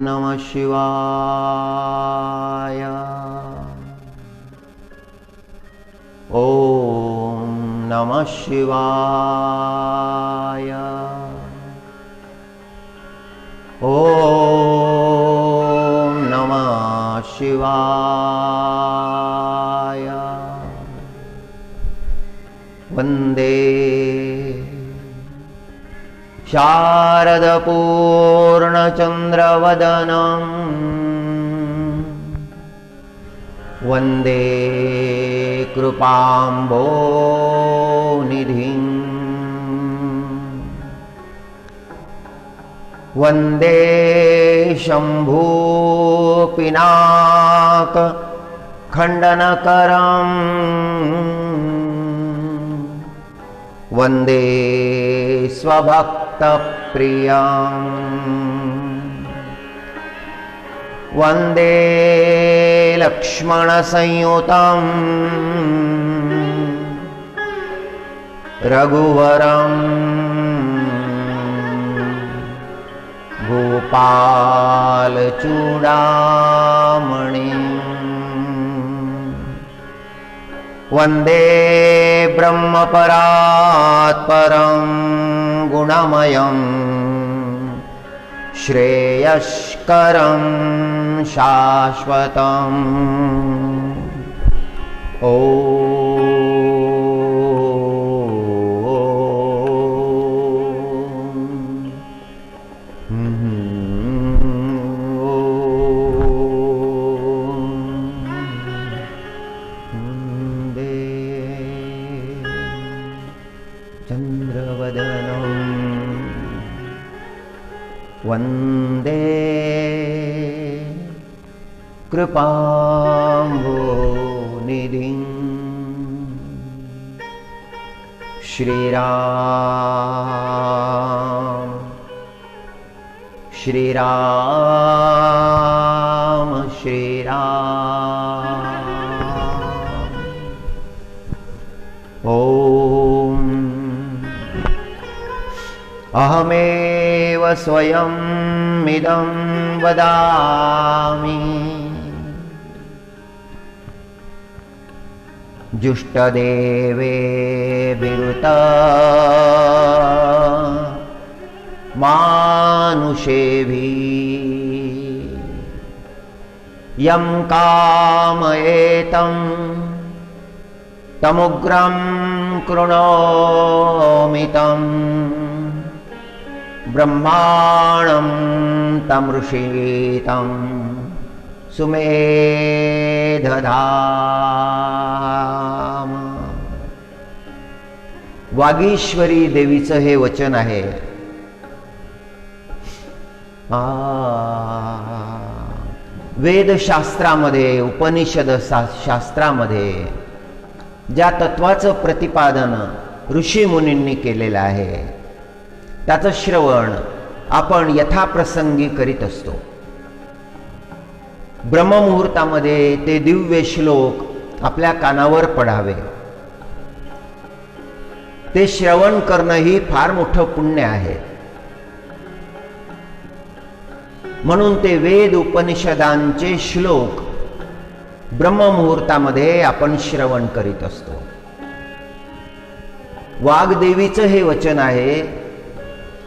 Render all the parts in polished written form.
नमः शिवाय। ओम नमः शिवाय। ओम नमः शिवाय। वंदे शारदपूर्णचन्द्रवदनं वन्दे कृपाम्भोनिधिं वन्दे शम्भुपिनाकखण्डनकरं वन्दे स्वभक्तप्रियं वन्दे लक्ष्मणसंयुतं रघुवरं गोपालचूडामणिं वन्दे ब्रह्मपरात्परं गुणमयं श्रेयस्करं शाश्वतम्। चन्द्रवदनं वन्दे कृपाम्भोनिधिं श्रीराम श्रीराम श्रीराम। ओम अहमेव स्वयं इदं वदामि जुष्टदेवे विरुता मानुषेभि यं कामयेतं तमुग्रं कृणोमि तं ब्रह्माणं तमृषीतं सुमेधधाम। वागीश्वरी देवीचं हे वचन आहे। वेदशास्त्रामध्ये उपनिषद शास्त्रामध्ये ज्या तत्वाचं प्रतिपादन ऋषी मुनींनी केलेलं आहे त्याचं श्रवण आपण यथाप्रसंगी करीत असतो। ब्रह्ममुहूर्तामध्ये ते दिव्य श्लोक आपल्या कानावर पडावे ते श्रवण करणं ही फार मोठं पुण्य आहे। म्हणून ते वेद उपनिषदांचे श्लोक ब्रह्ममुहूर्तामध्ये आपण श्रवण करीत असतो। वाग्देवीचं हे वचन आहे,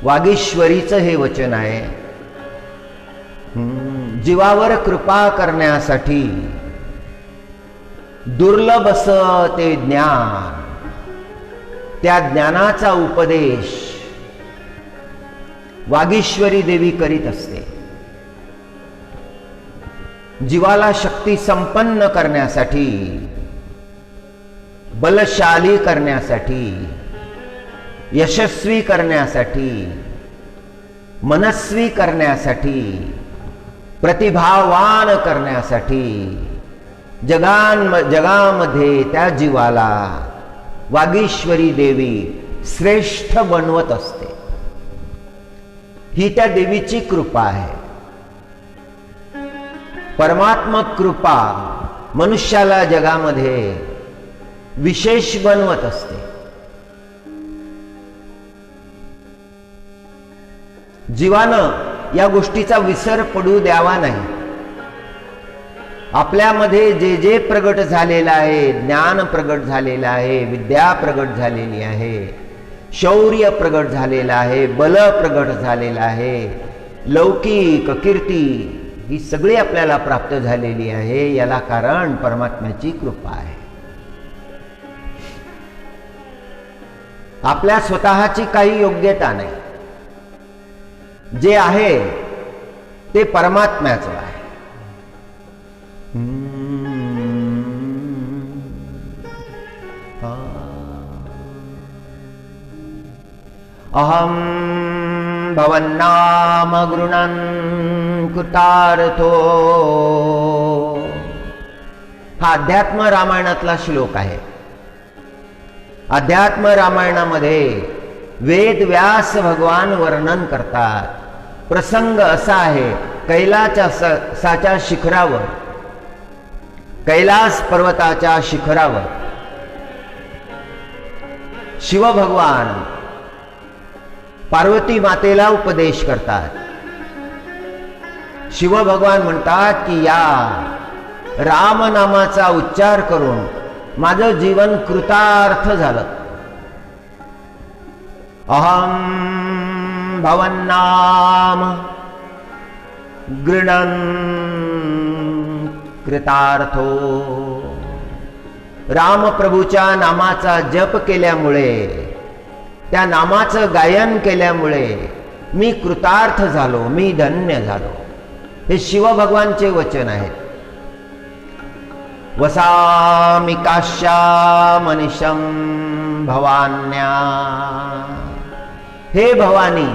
वागीश्वरीचं हे वचन आहे। जीवावर कृपा करण्यासाठी दुर्लभ असं ते ज्ञान, त्या ज्ञानाचा उपदेश वागीश्वरी देवी करीत असते। जीवाला शक्ती संपन्न करण्यासाठी, बलशाली करण्यासाठी, यशस्वी करण्यासाठी, मनस्वी करण्यासाठी, प्रतिभावान करण्यासाठी जगामध्ये त्या जीवाला वागीश्वरी देवी श्रेष्ठ बनवत असते। ही त्या देवीची कृपा आहे। परमात्मक कृपा मनुष्याला जगामध्ये विशेष बनवत असते। जीवानं या गोष्टीचा विसर पडू द्यावा नाही. आपल्यामध्ये जे जे प्रगट झालेलं आहे, ज्ञान प्रगट झालेलं आहे, विद्या प्रगट झालेली आहे, शौर्य प्रगट झालेलं आहे, बल प्रगट झालेलं आहे, लौकिक कीर्ती ही सगळी आपल्याला प्राप्त झालेली आहे. याला कारण परमात्म्याची कृपा आहे. आपल्या स्वतःची काही योग्यता नाही. जे आहे ते परमात्म्याचं आहे. अहम भवन्नाम गृणन् कृतार्थो. हा अध्यात्म रामायणातला श्लोक आहे. अध्यात्म रामायणामध्ये वेद व्यास भगवान वर्णन करतात. प्रसंग असा आहे, कैलासाच्या शिखरावर, कैलास पर्वताच्या शिखरावर शिव भगवान पार्वती मातेला उपदेश करतात. शिव भगवान म्हणतात की या राम नामाचा उच्चार करून माझं जीवन कृतार्थ झालं. अहम भवन्नाम गृणन् कृतार्थो. रामप्रभूच्या नामाचा जप केल्यामुळे, त्या नामाचं गायन केल्यामुळे मी कृतार्थ झालो, मी धन्य झालो. हे शिव भगवानचे वचन आहेत. वसामि काश्यामनिशं भवान्या. हे भवानी,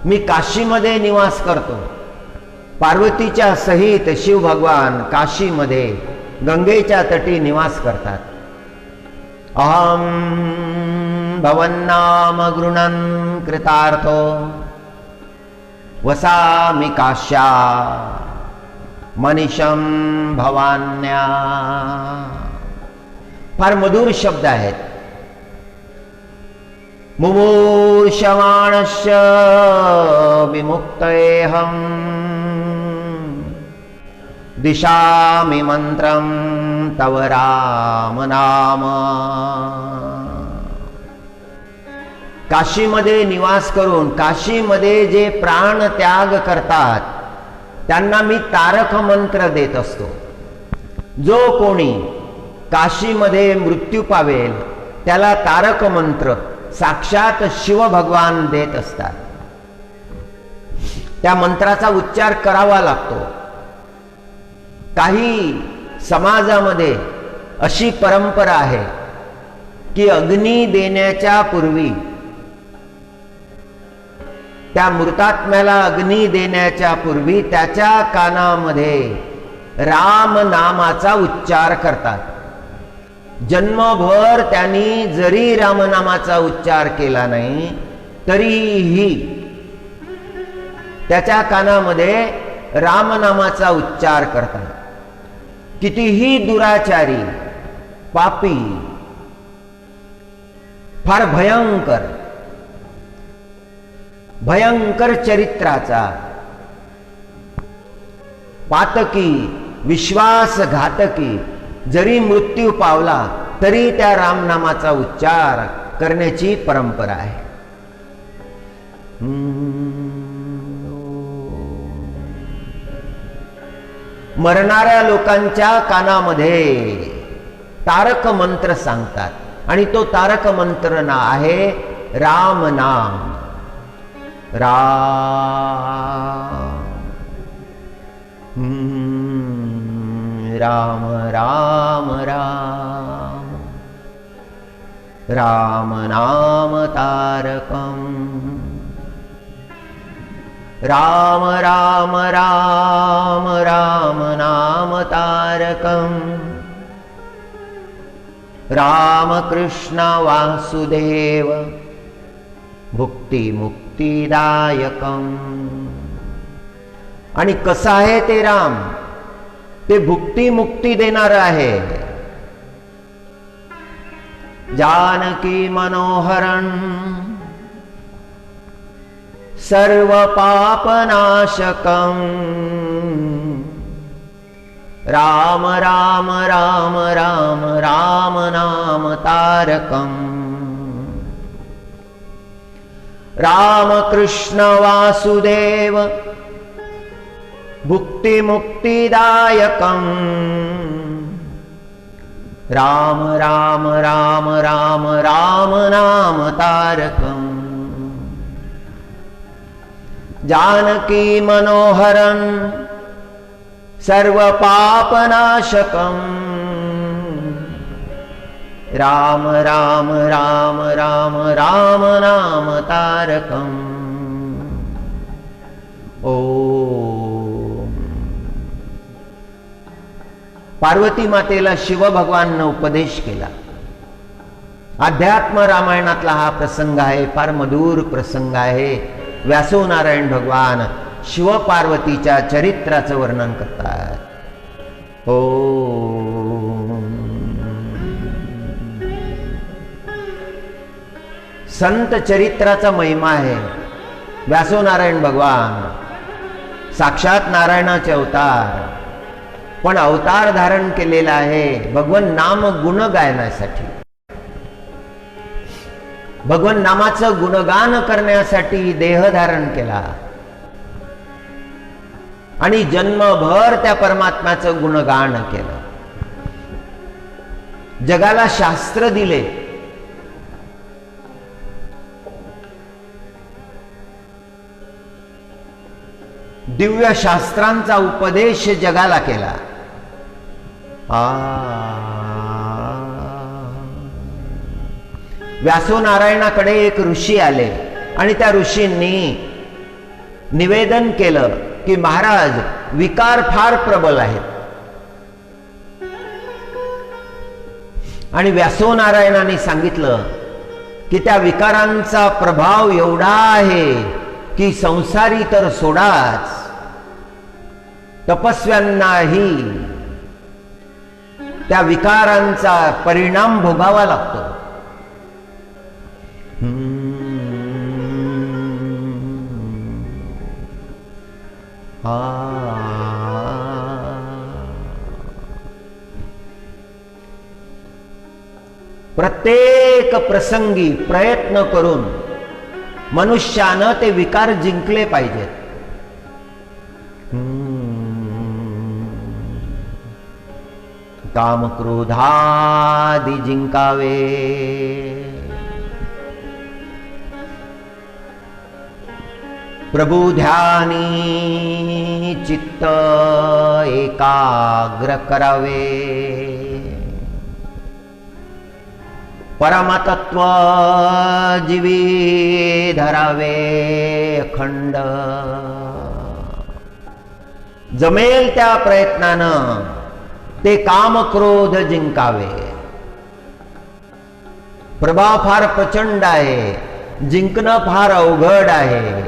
मी काशीमध्ये निवास करतो. पार्वतीच्या सहित शिव भगवान काशीमध्ये गंगेच्या तटी निवास करतात. अहम भवन्नाम गृणन् कृतार्थो वसामि काश्या मनिशं भवान्या. फार मधुर शब्द आहेत. मुमूर्षमाणस्य विमुक्तेऽहं दिशामि मंत्रं तव राम नाम. काशीमध्ये निवास करून काशीमध्ये जे प्राण त्याग करतात त्यांना मी तारक मंत्र देत असतो. जो कोणी काशीमध्ये मृत्यू पावेल त्याला तारक मंत्र साक्षात शिव भगवान देत असतात. त्या मंत्राचा उच्चार करावा लागतो. काही समाजामध्ये अशी परंपरा आहे की अग्नी देण्याच्या पूर्वी, त्या मृतात्म्याला अग्नी देण्याच्या पूर्वी त्याच्या कानामध्ये राम नामाचा उच्चार करतात. जन्मभर त्यांनी जरी रामनामाचा उच्चार केला नाही तरीही त्याच्या कानामध्ये रामनामाचा उच्चार करतात. कितीही दुराचारी, पापी, फार भयंकर चरित्राचा, पातकी, विश्वासघातकी जरी मृत्यू पावला तरी त्या रामनामाचा उच्चार करण्याची परंपरा आहे. मरणाऱ्या लोकांच्या कानामध्ये तारक मंत्र सांगतात आणि तो तारक मंत्र ना आहे राम नाम. राम राम राम राम नाम तारकम. राम राम राम राम नाम तारकम. राम कृष्ण वासुदेव भुक्ती मुक्तिदायकम. आणि कसं आहे ते राम? ते भुक्ती मुक्ती देणार आहे. जानकी मनोहरन सर्व पापनाशकं राम राम राम राम राम नाम तारकम् राम कृष्ण वासुदेव भुक्ति मुक्तिदायकम् राम राम राम राम राम नाम तारकम् जानकी मनोहरं सर्व पापनाशकम् राम राम राम राम राम नाम तारकम् ओम। पार्वती मातेला शिव भगवान उपदेश केला। अध्यात्म रामायणातला हा प्रसंग आहे, फार मधुर प्रसंग आहे। व्यासो नारायण भगवान शिव पार्वतीच्या चरित्राचं वर्णन करतात। संत चरित्राचा महिमा आहे। व्यासो नारायण भगवान साक्षात नारायणाचे अवतार, पण अवतार धारण केलेला आहे भगवन नाम गुण गायनासाठी, भगवन नामाचं गुणगान करण्यासाठी देह धारण केला आणि जन्मभर त्या परमात्म्याचं गुणगान केलं। जगाला शास्त्र दिले, दिव्य शास्त्रांचा उपदेश जगाला केला। व्यासो नारायणाकडे एक ऋषी आले आणि त्या ऋषींनी निवेदन केलं की महाराज, विकार फार प्रबल आहेत। आणि व्यासो नारायणाने सांगितलं की त्या विकारांचा प्रभाव एवढा आहे की संसारी तर सोडाच, तपस्व्यांनाही त्या विकारांचा परिणाम भोगावा लागतो। प्रत्येक प्रसंगी प्रयत्न करून मनुष्यानं ते विकार जिंकले पाहिजेत। काम क्रोधादि जिंकावे, प्रभु ध्यानी चित्त एकाग्र करावे, परमतत्व जीवी धरावे अखंड। जमेल त्या प्रयत्नानं ते काम क्रोध जिंकावे। प्रभाव फार प्रचंड आहे, जिंकणं फार अवघड आहे,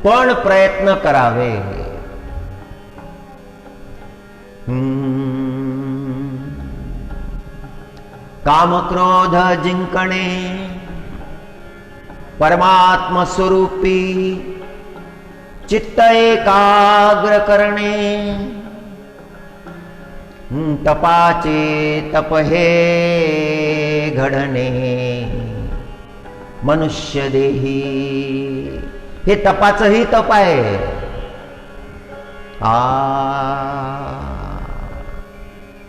पण प्रयत्न करावे। काम क्रोध जिंकणे, परमात्म स्वरूपी चित्त एकाग्र करणे, तपाचे तप हे घडणे मनुष्य देही। हे तपाचंही तप आहे।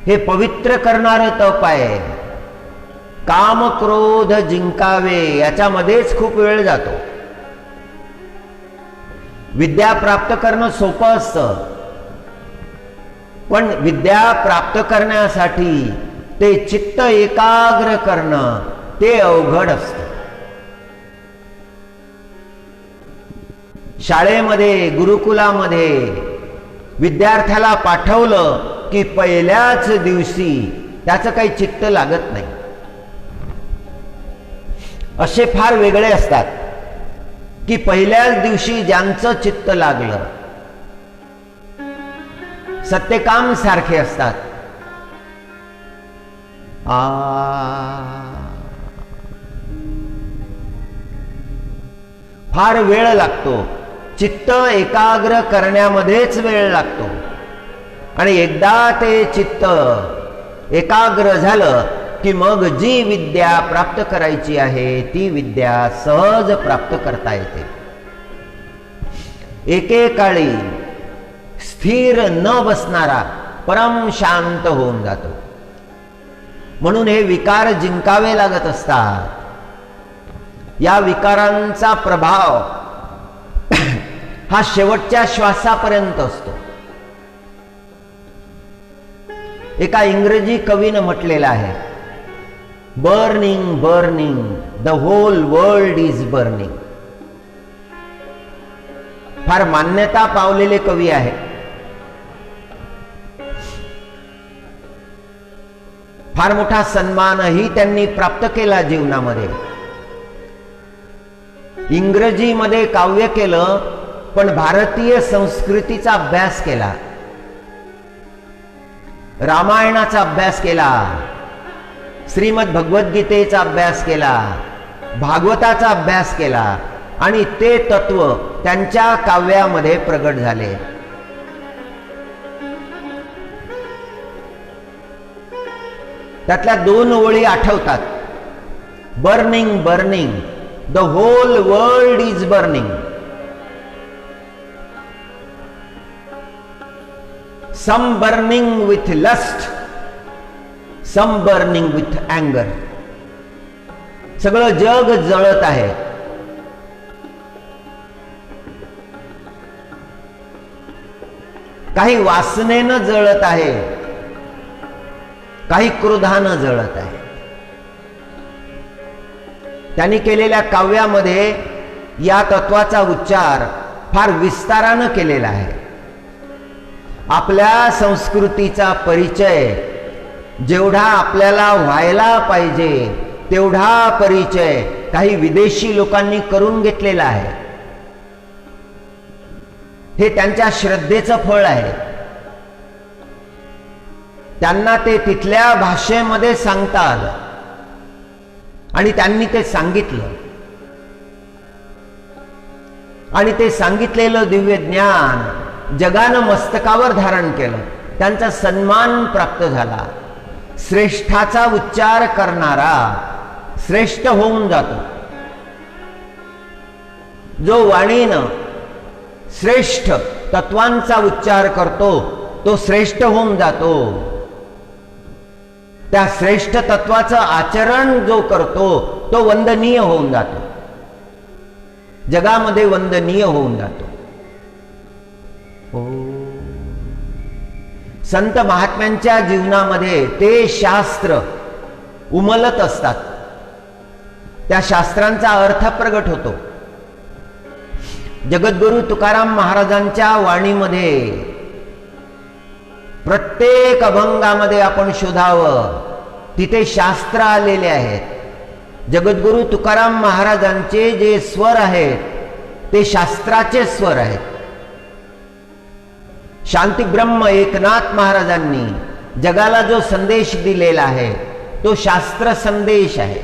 हे पवित्र करणारं तप आहे। काम क्रोध जिंकावे याच्यामध्येच खूप वेळ जातो। विद्या प्राप्त करणं सोपं असतं, पण विद्या प्राप्त करण्यासाठी ते चित्त एकाग्र करणं ते अवघड असतं। शाळेमध्ये गुरुकुलामध्ये विद्यार्थ्याला पाठवलं की पहिल्याच दिवशी त्याचं काही चित्त लागत नाही। असे फार वेगळे असतात की पहिल्याच दिवशी ज्यांचं चित्त लागलं, सत्यकाम सारखे असतात। फार वेळ लागतो, चित्त एकाग्र करण्यामध्येच वेळ लागतो. आणि एकदा ते चित्त एकाग्र झालं की मग जी विद्या प्राप्त करायची आहे ती विद्या सहज प्राप्त करता येते. एकेकाळी स्थिर न बसणारा परम शांत होऊन जातो. म्हणून हे विकार जिंकावे लागत असतात. या विकारांचा प्रभाव हा शेवटच्या श्वासापर्यंत असतो. एका इंग्रजी कवीनं म्हटलेलं आहे, burning burning the whole world is burning. फार मान्यता पावलेले कवी आहे. फार मोठा सन्मानही त्यांनी प्राप्त केला जीवनामध्ये. इंग्रजीमध्ये काव्य केलं, पण भारतीय संस्कृतीचा अभ्यास केला, रामायणाचा अभ्यास केला, श्रीमद भगवद्गीतेचा अभ्यास केला, भागवताचा अभ्यास केला आणि ते तत्व त्यांच्या काव्यामध्ये प्रगट झाले. त्यातल्या 2 ओळी आठवतात, burning burning the whole world is burning. Some burning with lust, some burning with anger. सगळं जग जळत आहे. काही वासनेनं जळत आहे, काही क्रोधानं जळत आहे. त्यांनी केलेल्या काव्यामध्ये या तत्वाचा उच्चार फार विस्तारानं केलेला आहे. आपल्या संस्कृतीचा परिचय जेवढा आपल्याला व्हायला पाहिजे तेवढा परिचय काही विदेशी लोकांनी करून घेतलेला आहे. हे त्यांच्या श्रद्धेचं फळ आहे. त्यांना ते तिथल्या भाषेमध्ये सांगता आलं आणि त्यांनी ते सांगितलं. आणि ते सांगितलेलं दिव्य ज्ञान जगानं मस्तकावर धारण केलं. त्यांचा सन्मान प्राप्त झाला. श्रेष्ठाचा उच्चार करणारा श्रेष्ठ होऊन जातो. जो वाणीनं श्रेष्ठ तत्वांचा उच्चार करतो तो श्रेष्ठ होऊन जातो. त्या श्रेष्ठ तत्वाचं आचरण जो करतो तो वंदनीय होऊन जातो, जगामध्ये वंदनीय होऊन जातो. संत महात्म्यांच्या जीवनामध्ये ते शास्त्र उमलत असतात. त्या शास्त्रांचा अर्थ प्रगट होतो. जगद्गुरु तुकाराम महाराजांच्या वाणीमध्ये प्रत्येक अभंगामध्ये आपण शोधावं, तिथे शास्त्र आलेले आहेत. जगद्गुरु तुकाराम महाराजांचे जे स्वर आहेत ते शास्त्राचे स्वर आहेत. शांती ब्रह्म एकनाथ महाराजांनी जगाला जो संदेश दिलेला आहे तो शास्त्र संदेश आहे.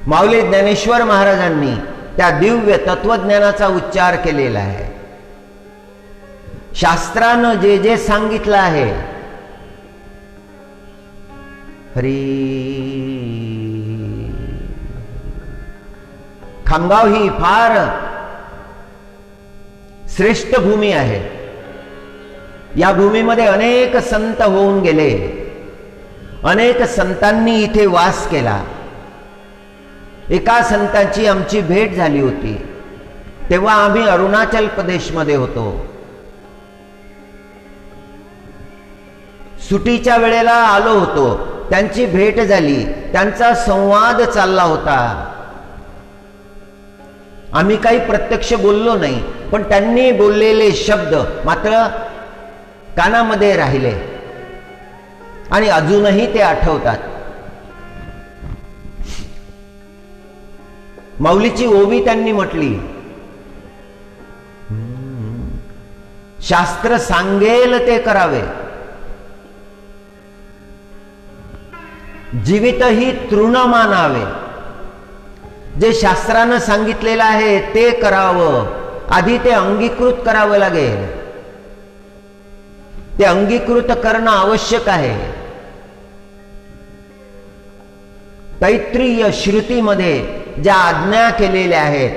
माऊली ज्ञानेश्वर महाराजांनी त्या दिव्य तत्वज्ञानाचा उच्चार केलेला आहे. शास्त्रानं जे जे सांगितलं आहे, हरी खामगाव ही फार श्रेष्ठ भूमी आहे. या भूमीमध्ये अनेक संत होऊन गेले. अनेक संतांनी इथे वास केला. एका संतांची आमची भेट झाली होती, तेव्हा आम्ही अरुणाचल प्रदेशमध्ये होतो. सुटीच्या वेळेला आलो होतो. त्यांची भेट झाली, त्यांचा संवाद चालला होता. आम्ही काही प्रत्यक्ष बोललो नाही, पण त्यांनी बोललेले शब्द मात्र कानामध्ये राहिले आणि अजूनही ते आठवतात. माऊलीची ओवी त्यांनी म्हटली, शास्त्र सांगेल ते करावे, जीवित ही तृण मानावे. जे शास्त्रानं सांगितलेलं आहे ते करावं, आधी ते अंगीकृत करावं लागेल. ते अंगीकृत करणं आवश्यक आहे. तैत्रीय श्रुतीमध्ये ज्या आज्ञा केलेल्या आहेत,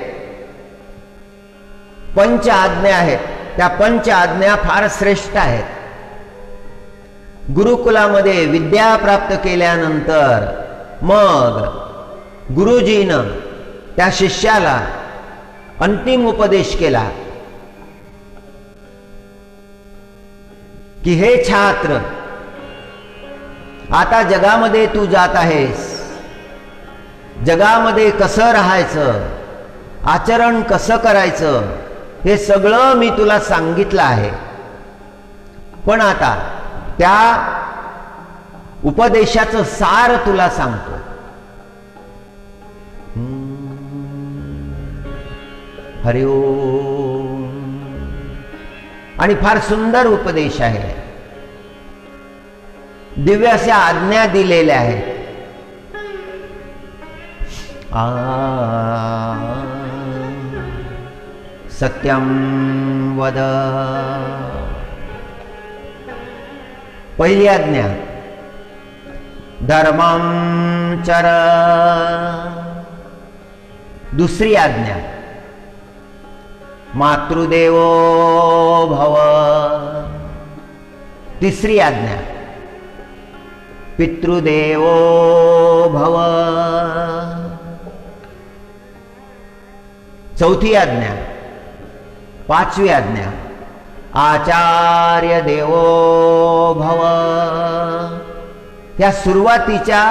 पंच आज्ञा आहेत, त्या पंच आज्ञा फार श्रेष्ठ आहेत. गुरुकुलामध्ये विद्या प्राप्त केल्यानंतर मग गुरुजीनं त्या शिष्याला अंतिम उपदेश केला की हे छात्र, आता जगामध्ये तू जात आहेस, जगामध्ये कसं राहायचं, आचरण कसं करायचं, हे सगळं मी तुला सांगितलं आहे. पण आता त्या उपदेशाचं सार तुला सांगतो. हरि ओम. आणि फार सुंदर उपदेश आहे. दिव्य अशा आज्ञा दिलेल्या आहेत. सत्यं वद. पहिली आज्ञा धर्मं चर. दुसरी आज्ञा मातृदेवो भव. तिसरी आज्ञा पितृदेवो भव. चौथी आज्ञा, पाचवी आज्ञा आचार्य देवो भव. या सुरुवातीच्या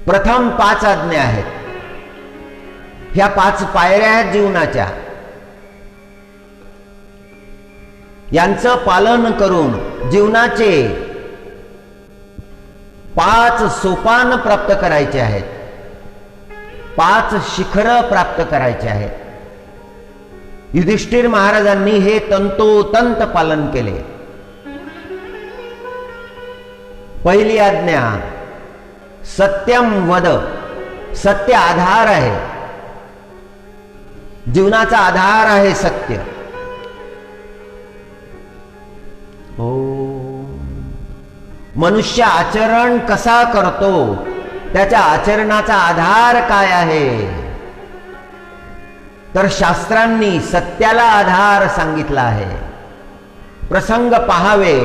प्रथम 5 आज्ञा आहेत. ह्या 5 पायऱ्या आहेत जीवनाच्या. यांचं पालन करून जीवनाचे 5 सोपान प्राप्त करायचे आहेत, 5 शिखर प्राप्त करायचे आहेत. युधिष्ठिर महाराजांनी हे तंतोतंत पालन केले. पहिली आज्ञा सत्यम वद. सत्य आधार आहे, जीवनाचा आधार आहे सत्य. हो. मनुष्य आचरण कसा करतो, त्याच्या आचरणाचा आधार काय आहे, तर शास्त्रांनी सत्याला आधार सांगितला आहे. प्रसंग पहावे,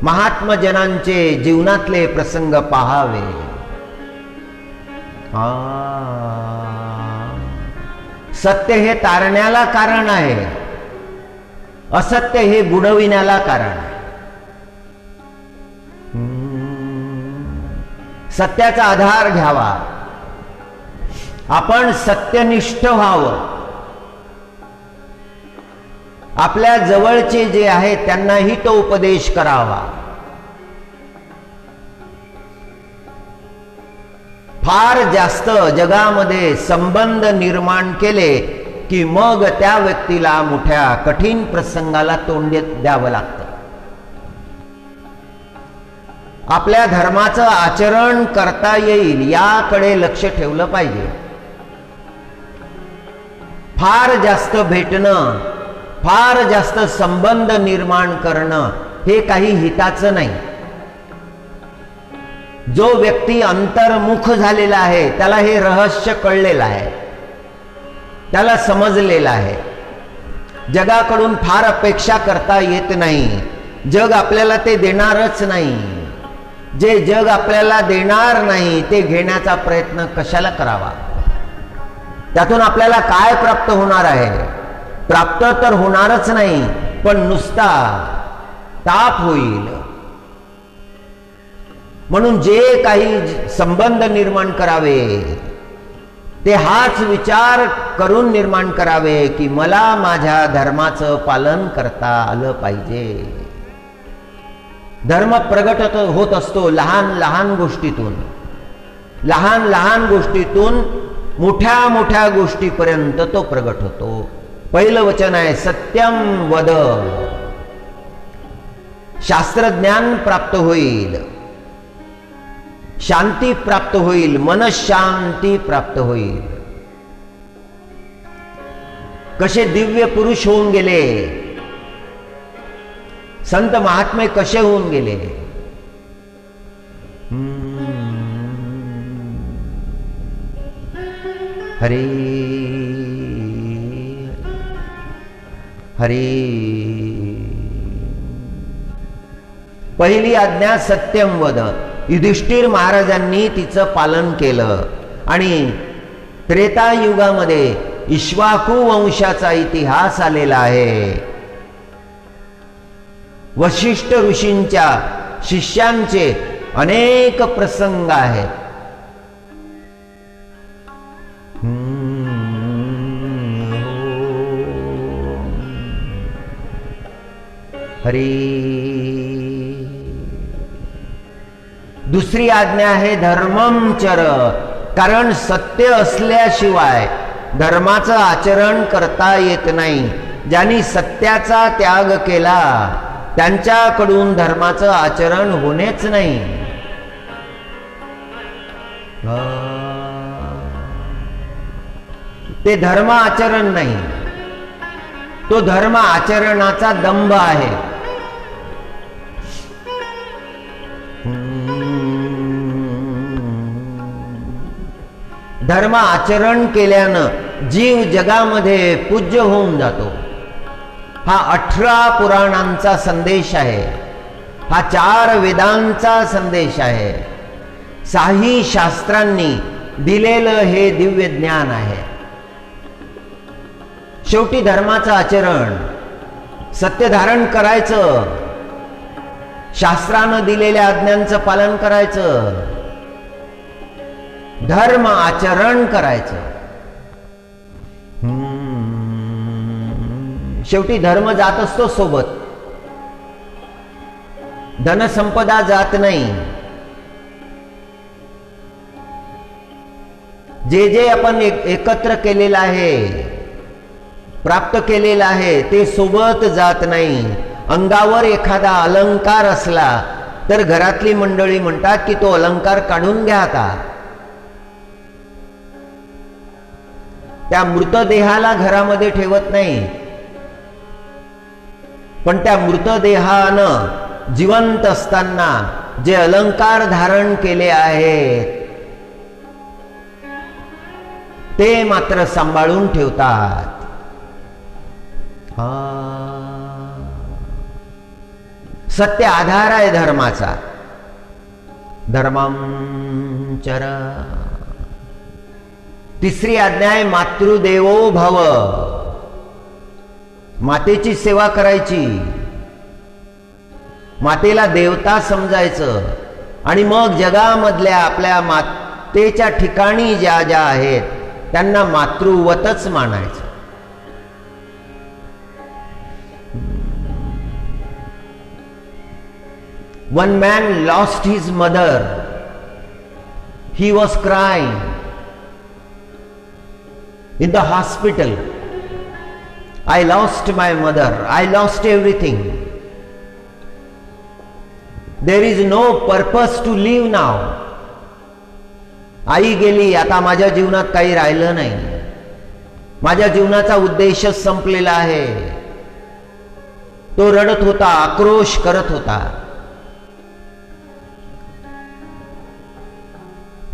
महात्मजनांचे जीवनातले प्रसंग पहावे. सत्य हे तारण्याला कारण आहे, असत्य हे बुडविण्याला कारण आहे. सत्याचा आधार घ्यावा, आपण सत्यनिष्ठ व्हावं. आपल्या जवळचे जे आहेत त्यांनाही तो उपदेश करावा. फार जास्त जगामध्ये संबंध निर्माण केले की मग त्या व्यक्तीला मोठ्या कठीण प्रसंगाला तोंड द्यावं लागतं. आपल्या धर्माचं आचरण करता येईल याकडे लक्ष ठेवलं पाहिजे. फार जास्त भेटणं, फार जास्त संबंध निर्माण करणं हे काही हिताचं नाही. जो व्यक्ती अंतर्मुख झालेला आहे त्याला हे रहस्य कळलेलं आहे, त्याला समजलेलं आहे. जगाकडून फार अपेक्षा करता येत नाही. जग आपल्याला ते देणारच नाही. जे जग आपल्याला देणार नाही ते घेण्याचा प्रयत्न कशाला करावा. त्यातून आपल्याला काय प्राप्त होणार आहे? प्राप्त तर होणारच नाही, पण नुसता ताप होईल. म्हणून जे काही संबंध निर्माण करावे ते हाच विचार करून निर्माण करावे की मला माझ्या धर्माचं पालन करता आलं पाहिजे. धर्म प्रगट होत असतो लहान लहान गोष्टीतून. लहान लहान गोष्टीतून मोठ्या मोठ्या गोष्टीपर्यंत तो प्रगट होतो. पहिलं वचन आहे सत्यम वद. शास्त्रज्ञान प्राप्त होईल. शांती प्राप्त होईल, मनशांती प्राप्त होईल. कसे दिव्य पुरुष होऊन गेले, संत महात्मे कसे होऊन गेले. हरे हरे. पहिली आज्ञा सत्यम वद. युधिष्ठिर महाराजांनी तिचं पालन केलं आणि त्रेतायुगामध्ये इक्ष्वाकू वंशाचा इतिहास आलेला आहे. वशिष्ठ ऋषींच्या शिष्यांचे अनेक प्रसंग आहेत. हरी. दुसरी आज्ञा आहे धर्मम चर. कारण सत्य असल्याशिवाय धर्माचं आचरण करता येत नाही. ज्यांनी सत्याचा त्याग केला त्यांच्याकडून धर्माचं आचरण होणेच नाही. ते धर्म आचरण नाही, तो धर्म आचरणाचा दंभ आहे. धर्म आचरण केल्यानं जीव जगामध्ये पूज्य होऊन जातो. हा 18 पुराणांचा संदेश आहे. हा 4 वेदांचा संदेश आहे. 6 शास्त्रांनी दिलेलं हे दिव्य ज्ञान आहे. शेवटी धर्माचं आचरण, सत्य धारण करायचं, शास्त्रानं दिलेल्या आज्ञांचं पालन करायचं, धर्म आचरण करायचं. शेवटी धर्म जात असतो सोबत, धनसंपदा जात नाही. जे जे आपण एकत्र केलेलं आहे, प्राप्त केलेलं आहे, ते सोबत जात नाही. अंगावर एखादा अलंकार असला तर घरातली मंडळी म्हणतात की तो अलंकार काढून घ्या आता. त्या मृतदेहाला घरामध्ये ठेवत नाही, पण त्या मृतदेहानं जिवंत असताना जे अलंकार धारण केले आहेत ते मात्र सांभाळून ठेवतात. सत्य आधार आहे धर्माचा. धर्मम चर. तिसरी आज्ञा आहे मातृदेवो भव. मातेची सेवा करायची, मातेला देवता समजायचं आणि मग जगामधल्या आपल्या मातेच्या ठिकाणी ज्या ज्या आहेत त्यांना मातृवतच मानायचं. One man lost his mother. He was crying in the hospital. I lost my mother. I lost everything. There is no purpose to live now. आई गेली, आता माझ्या जीवनात काही राहिलं नाही. माझ्या जीवनाचा उद्देशच संपलेला आहे. तो रडत होता, आक्रोश करत होता.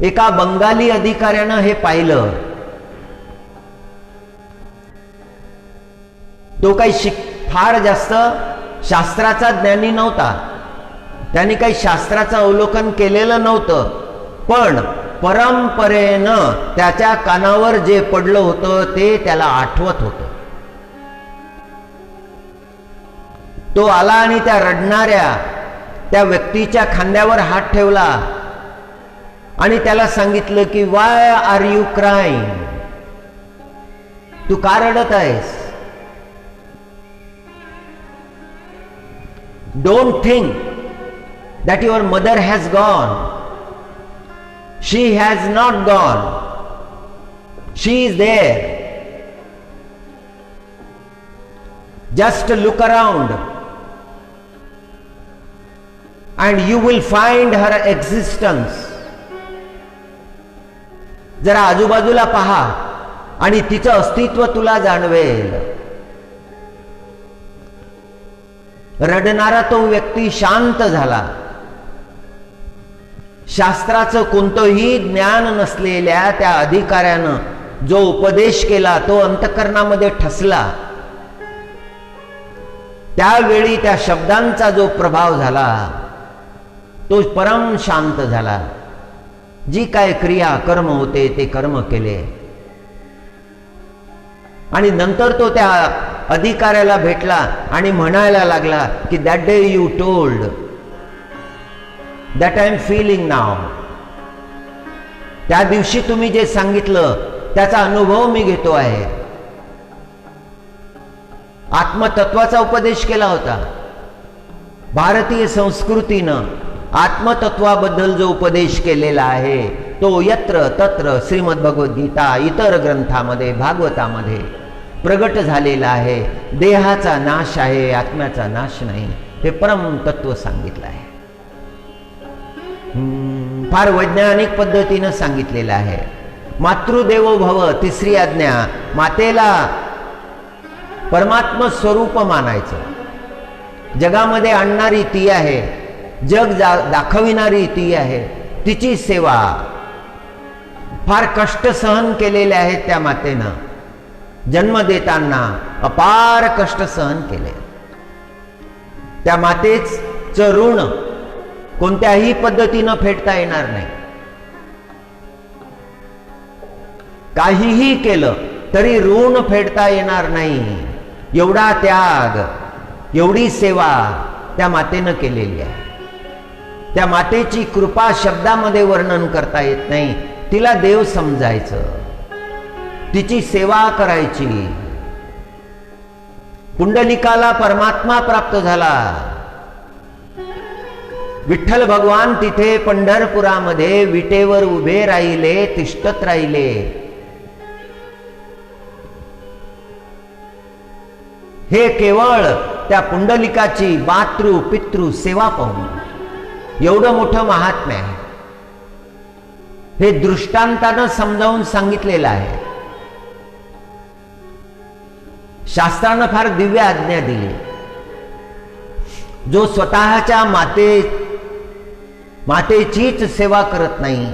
एका बंगाली अधिकाऱ्यानं हे पाहिलं. तो काही फार जास्त शास्त्राचा ज्ञानी नव्हता, त्यांनी काही शास्त्राचं अवलोकन केलेलं नव्हतं, पण परंपरेनं त्याच्या कानावर जे पडलं होतं ते त्याला आठवत होतं. तो आला आणि त्या रडणाऱ्या त्या व्यक्तीच्या खांद्यावर हात ठेवला आणि त्याला सांगितलं की वाय आर यू क्राईंग. तू का रडत आहेस? Don't think that your mother has gone. She has not gone. She is there. Just look around and you will find her existence. जरा आजूबाजूला पहा आणि तिचं अस्तित्व तुला जाणवेल. रडणारा तो व्यक्ती शांत झाला. शास्त्राचं कोणतंही ज्ञान नसलेल्या त्या अधिकाऱ्यानं जो उपदेश केला तो अंतःकरणामध्ये ठसला. त्यावेळी त्या शब्दांचा जो प्रभाव झाला तो परम शांत झाला. जी काय क्रिया कर्म होते ते कर्म केले. आणि नंतर तो त्या अधिकाऱ्याला भेटला आणि म्हणायला लागला की that day you told that I am feeling now. त्या दिवशी तुम्ही जे सांगितलं त्याचा अनुभव मी घेतो आहे. आत्मतत्वाचा उपदेश केला होता. भारतीय संस्कृतीनं आत्मतत्वाबद्दल जो उपदेश केलेला आहे तो यत्र तत्र श्रीमद भगवद्गीता इतर ग्रंथामध्ये भागवतामध्ये प्रगट झालेला आहे. देहाचा नाश आहे, आत्म्याचा नाश नाही, हे परम तत्व सांगितलं आहे. फार वैज्ञानिक पद्धतीनं सांगितलेलं आहे. मातृदेवो भव, तिसरी आज्ञा. मातेला परमात्म स्वरूप मानायचं. जगामध्ये आणणारी ती आहे, जग दाखविणारी ती आहे. तिची सेवा. फार कष्ट सहन केलेले आहेत त्या मातेनं. जन्म देताना अपार कष्ट सहन केले. त्या मातेचं ऋण कोणत्याही पद्धतीनं फेडता येणार नाही. काहीही केलं तरी ऋण फेडता येणार नाही. एवढा त्याग, एवढी सेवा त्या मातेनं केलेली आहे. त्या मातेची कृपा शब्दामध्ये वर्णन करता येत नाही. तिला देव समजायचं, तिची सेवा करायची. पुंडलिकाला परमात्मा प्राप्त झाला. विठ्ठल भगवान तिथे पंढरपुरामध्ये विटेवर उभे राहिले, तिष्ठत राहिले. हे केवळ त्या पुंडलिकाची मातृ पितृ सेवा पाहून. एवढं मोठं महात्म्य आहे. हे दृष्टांतानं समजावून सांगितलेलं आहे. शास्त्रानं फार दिव्य आज्ञा दिली. जो स्वतःच्या मातेचीच सेवा करत नाही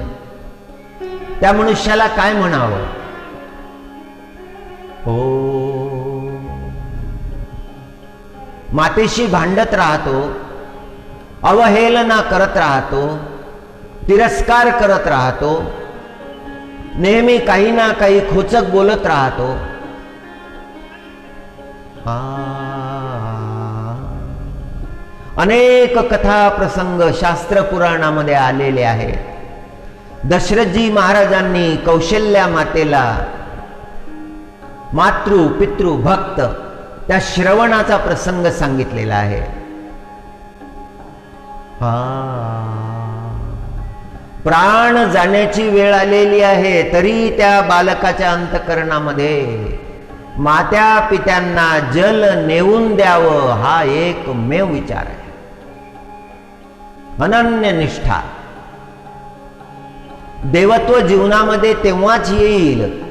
त्या मनुष्याला काय म्हणावं? हो, मातेशी भांडत राहतो, अवहेलना करत राहतो, तिरस्कार करत राहतो, नेहमी काही ना काही खोचक बोलत राहतो. अनेक कथा प्रसंग शास्त्र पुराणामध्ये आलेले आहेत. दशरथजी महाराजांनी कौशल्या मातेला मातृ पितृ भक्त त्या श्रवणाचा प्रसंग सांगितलेला आहे. प्राण जाण्याची वेळ आलेली आहे तरी त्या बालकाच्या अंतःकरणामध्ये मात्या पित्यांना जल नेऊन द्यावं हा एकमेव विचार आहे. अनन्य निष्ठा. देवत्व जीवनामध्ये तेव्हाच येईल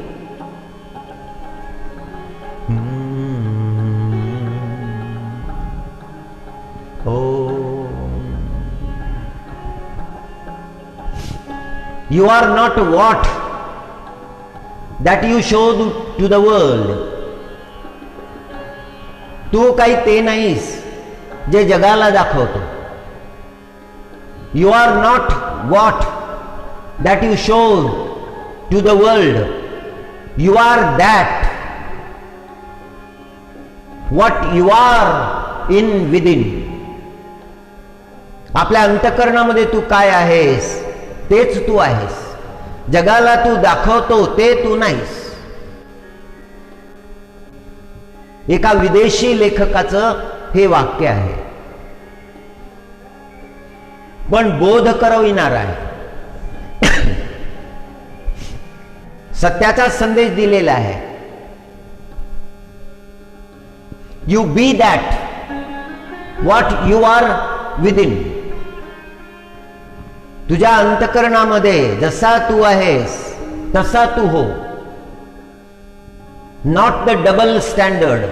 You are not what that you show to the world. तू काही ते नाहीस जे जगाला दाखवतो. You are not what that you show to the world. You are that what you are in within. आपल्या अंतःकरणामध्ये तू काय आहेस तेच तू आहेस. जगाला तू दाखवतो ते तू नाहीस. एका विदेशी लेखकाचं हे वाक्य आहे, पण बोध करविणार आहे. सत्याचा संदेश दिलेला आहे. You be that what you are within. तुझ्या अंतःकरणामध्ये जसा तू आहेस तसा तू हो. Not the double standard.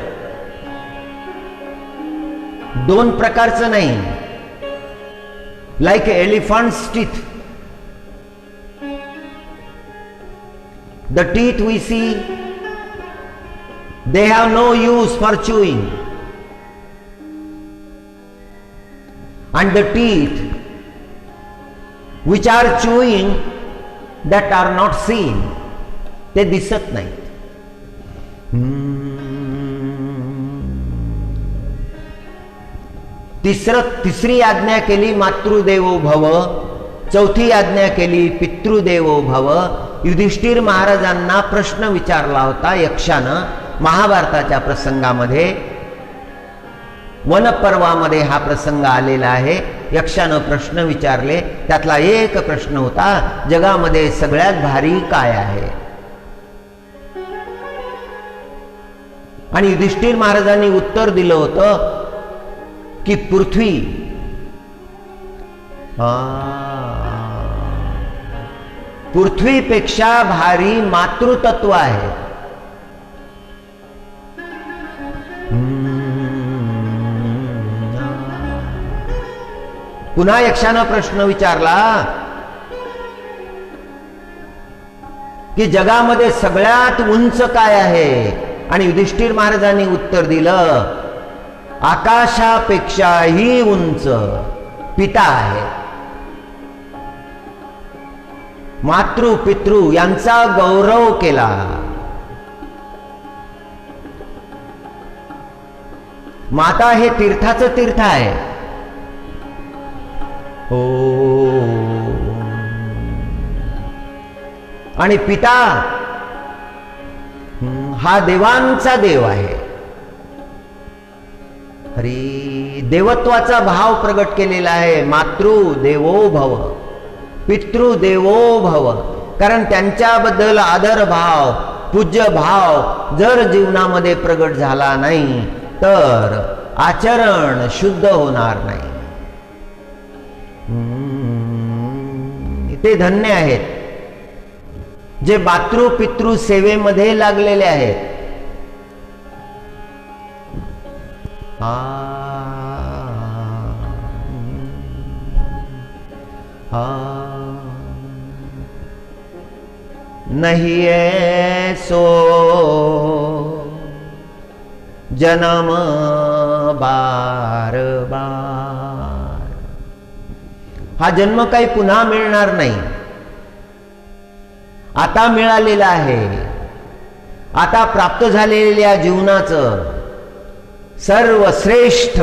दोन प्रकारचं नाही. Like elephant's teeth. The teeth we see, they have no use for chewing, and the teeth which are chewing, that are not seen, ते दिसत नाहीत. तिसरी आज्ञा केली मातृदेवो भव. चौथी आज्ञा केली पितृदेवो भव. युधिष्ठिर महाराजांना प्रश्न विचारला होता यक्षानं. महाभारताच्या प्रसंगामध्ये, वनपर्वामध्ये हा प्रसंग आलेला आहे. यक्षानं प्रश्न विचारले. त्यातला एक प्रश्न होता, जगामध्ये सगळ्यात भारी काय आहे. आणि युधिष्ठिर महाराजांनी उत्तर दिलं होतं की पृथ्वी. पृथ्वीपेक्षा भारी मातृतत्व आहे. पुन्हा यक्षानं प्रश्न विचारला की जगामध्ये सगळ्यात उंच काय आहे. आणि युधिष्ठिर महाराजांनी उत्तर दिलं, आकाशापेक्षाही उंच पिता आहे. मातृ पितृ यांचा गौरव केला. माता हे तीर्थाचं तीर्थ आहे. हो. आणि पिता हा देवांचा देव आहे. हरी देवत्वाचा भाव प्रगट केलेला आहे. मातृ देवो भव, पितृदेवो भव. कारण त्यांच्याबद्दल आदर भाव, पूज्य भाव जर जीवनामध्ये प्रगट झाला नाही तर आचरण शुद्ध होणार नाही. ते धन्य आहेत जे मातृ पितृ सेवेमध्ये लागलेले आहेत. नहीं ऐसो जन्म बार बार. हा जन्म काही पुन्हा मिळणार नाही. आता मिळालेला आहे. आता प्राप्त झालेल्या जीवनाचं सर्वश्रेष्ठ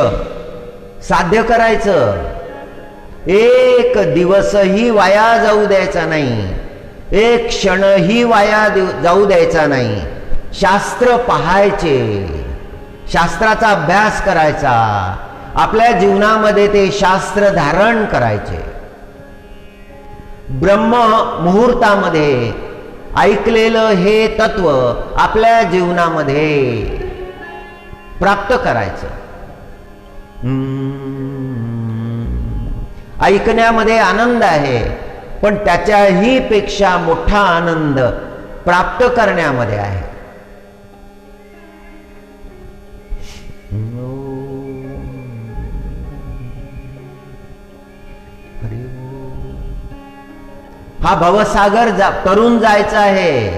साध्य करायचं. एक दिवसही वाया जाऊ द्यायचा नाही. एक क्षणही वाया जाऊ द्यायचा नाही. शास्त्र पाहायचे, शास्त्राचा अभ्यास करायचा, आपल्या जीवनामध्ये ते शास्त्र धारण करायचे. ब्रह्म मुहूर्तामध्ये ऐकलेलं हे तत्व आपल्या जीवनामध्ये प्राप्त करायचं. ऐकण्यामध्ये आनंद आहे, पण त्याच्याही पेक्षा मोठा आनंद प्राप्त करण्यामध्ये आहे. हा भवसागर तरुण जायचा आहे.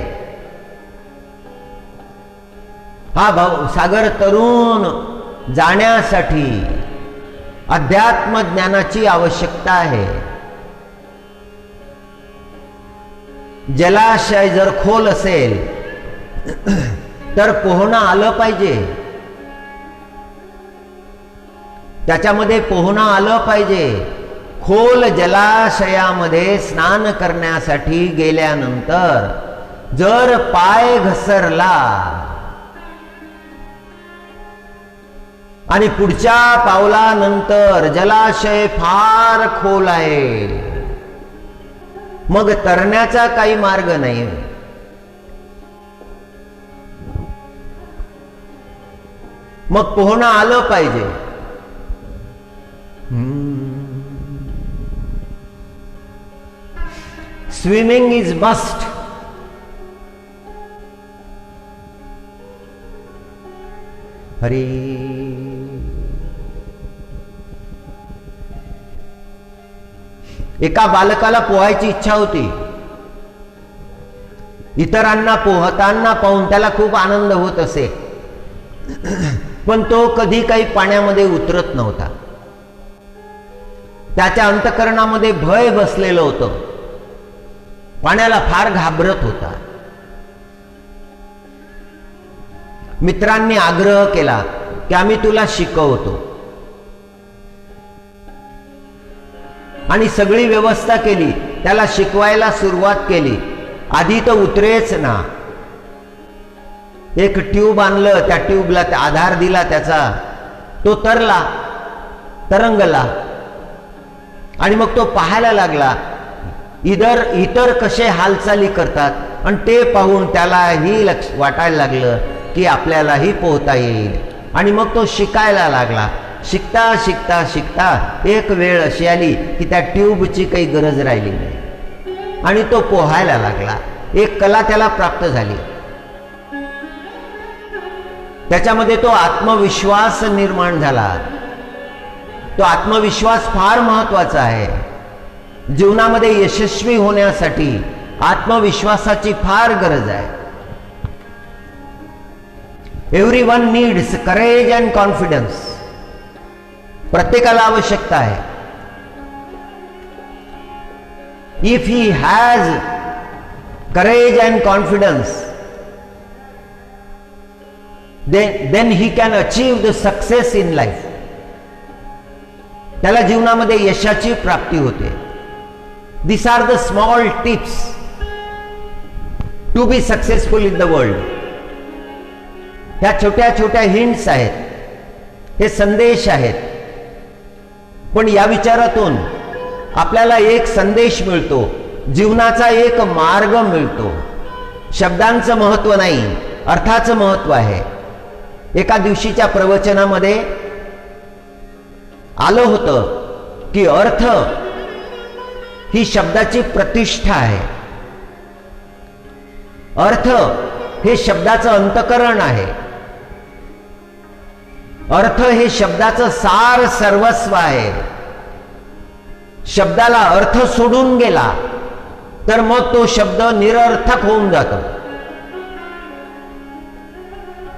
हा भवसागर तरुण जाण्यासाठी अध्यात्म ज्ञानाची आवश्यकता आहे. जलाशय जर खोल असेल तर पोहणं आलं पाहिजे. त्याच्यामध्ये पोहणं आलं पाहिजे. खोल जलाशयामध्ये स्नान करण्यासाठी गेल्यानंतर जर पाय घसरला आणि पुढच्या पावलानंतर जलाशय फार खोल आहे, मग तरण्याचा काही मार्ग नाही. मग पोहणं आलं पाहिजे. Swimming is must Hari. एका बालकाला पोहायची इच्छा होती. इतरांना पोहताना पाहून त्याला खूप आनंद होत असे, पण तो कधी काही पाण्यामध्ये उतरत नव्हता. त्याच्या अंतःकरणामध्ये भय बसलेलं होतं. पाण्याला फार घाबरत होता. मित्रांनी आग्रह केला की आम्ही तुला शिकवतो, आणि सगळी व्यवस्था केली. त्याला शिकवायला सुरुवात केली. आधी तर उतरेच ना. एक ट्यूब आणलं, त्या ट्यूबला आधार दिला त्याचा, तो तरंगला आणि मग तो पाहायला लागला इतर कसे हालचाली करतात, आणि ते पाहून त्यालाही वाटायला लागलं की आपल्यालाही पोहता येईल. आणि मग तो शिकायला लागला. शिकता शिकता शिकता एक वेळ अशी आली की त्या ट्यूबची काही गरज राहिली नाही आणि तो पोहायला लागला. एक कला त्याला प्राप्त झाली. त्याच्यामध्ये तो आत्मविश्वास निर्माण झाला. तो आत्मविश्वास फार महत्वाचा आहे. जीवनामध्ये यशस्वी होण्यासाठी आत्मविश्वासाची फार गरज आहे. Everyone needs courage and confidence. प्रत्येकाला आवश्यकता आहे. If he has courage and confidence, then he can achieve the success in life. त्याला जीवनामध्ये यशाची प्राप्ती होते. These are the small tips to be successful in the world. ह्या छोट्या छोट्या हिंट्स आहेत, हे संदेश आहेत. पण या विचारातून आपल्याला एक संदेश मिळतो, जीवनाचा एक मार्ग मिळतो. शब्दांचं महत्व नाही, अर्थाचं महत्व आहे. एका दिवशीच्या प्रवचनामध्ये आलं होतं की अर्थ ही शब्दाची प्रतिष्ठा आहे. अर्थ हे शब्दाचं अंतःकरण आहे. अर्थ हे शब्दाचं सार सर्वस्व आहे. शब्दाला अर्थ सोडून गेला तर मग तो शब्द निरर्थक होऊन जातो.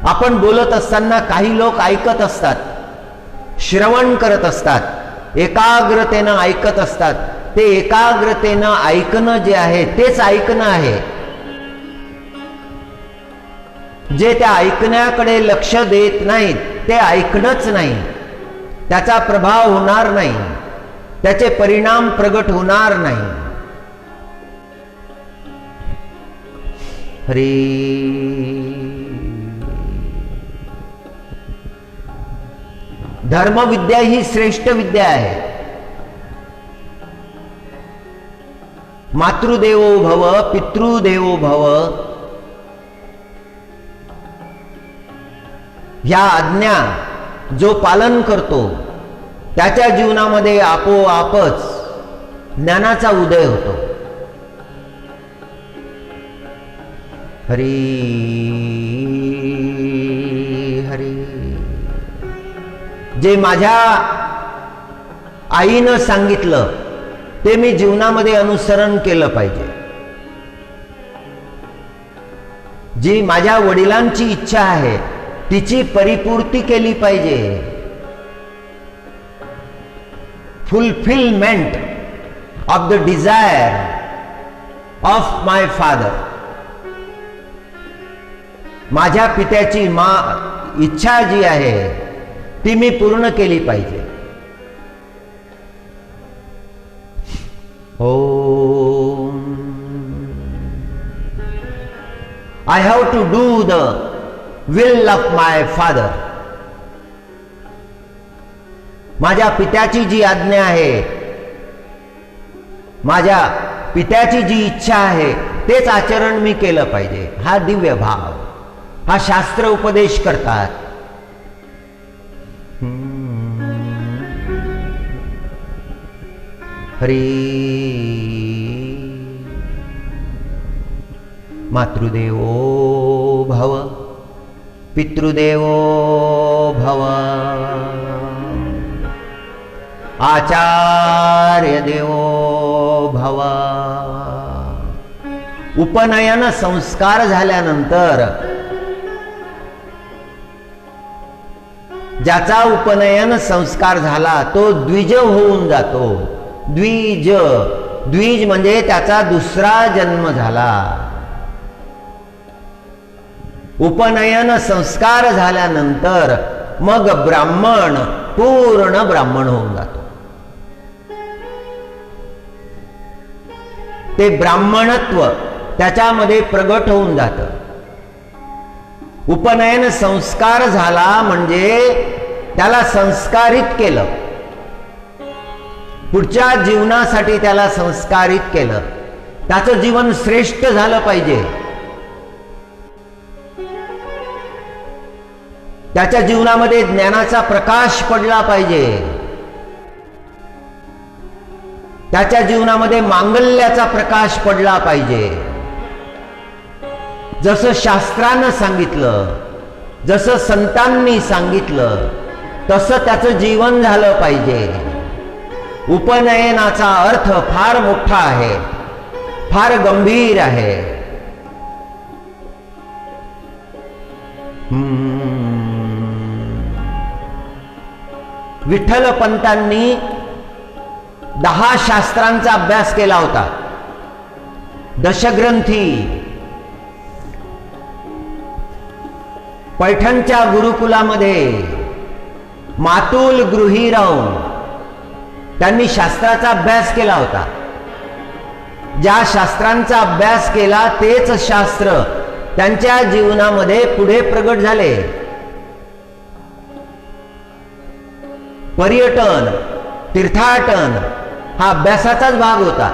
आपण बोलत असताना काही लोक ऐकत असतात, श्रवण करत असतात, एकाग्रतेनं ऐकत असतात. ते एकाग्रतेनं ऐकणं जे आहे तेच ऐकणं आहे. जे त्या ऐकण्याकडे लक्ष देत नाहीत ते ऐकणंच नाही. त्याचा प्रभाव होणार नाही, त्याचे परिणाम प्रगट होणार नाही. हरी. धर्मविद्या ही श्रेष्ठ विद्या आहे. मातृदेवो भव पितृदेवो भव ह्या आज्ञा जो पालन करतो त्याच्या जीवनामध्ये आपोआपच ज्ञानाचा उदय होतो. हरी हरी. जे माझ्या आईनं सांगितलं ते मी जीवनामध्ये अनुसरण केलं पाहिजे. जी माझ्या वडिलांची इच्छा आहे तिची परिपूर्ती केली पाहिजे. Fulfilment of the desire of my father. माझ्या पित्याची इच्छा जी आहे ती मी पूर्ण केली पाहिजे. ओम. I have to do the will of my father. माझ्या पित्याची जी आज्ञा आहे, माझ्या पित्याची जी इच्छा आहे तेच आचरण मी केलं पाहिजे. हा दिव्य भाव, हा शास्त्र उपदेश करतात. हरी. मातृदेवो भव पितृदेवो भव आचार्य देवो भव। उपनयन संस्कार झाल्यानंतर ज्याचा उपनयन संस्कार झाला तो द्विज होऊन जातो। द्विज, द्विज म्हणजे त्याचा दुसरा जन्म झाला। उपनयन संस्कार झाल्यानंतर मग ब्राह्मण पूर्ण ब्राह्मण होऊन जातो। ते ब्राह्मणत्व त्याच्यामध्ये प्रगट होऊन जातं। उपनयन संस्कार झाला म्हणजे त्याला संस्कारित केलं, पुढच्या जीवनासाठी त्याला संस्कारित केलं। त्याचं जीवन श्रेष्ठ झालं पाहिजे, त्याच्या जीवनामध्ये ज्ञानाचा प्रकाश पडला पाहिजे, त्याच्या जीवनामध्ये मांगल्याचा प्रकाश पडला पाहिजे। जसं शास्त्रानं सांगितलं, जसं संतांनी सांगितलं तसं त्याचं जीवन झालं पाहिजे। उपनयनाचा अर्थ फार मोठा आहे, फार गंभीर आहे। विठ्ठल पंतांनी 10 शास्त्रांचा अभ्यास केला होता। दशग्रंथी पैठणच्या गुरुकुलामध्ये मातुल गृही राहून त्यांनी शास्त्राचा अभ्यास केला होता। ज्या शास्त्रांचा अभ्यास केला तेच शास्त्र त्यांच्या जीवनामध्ये पुढे प्रगट झाले। पर्यटन, तीर्थाटन हा अभ्यासाचाच भाग होता।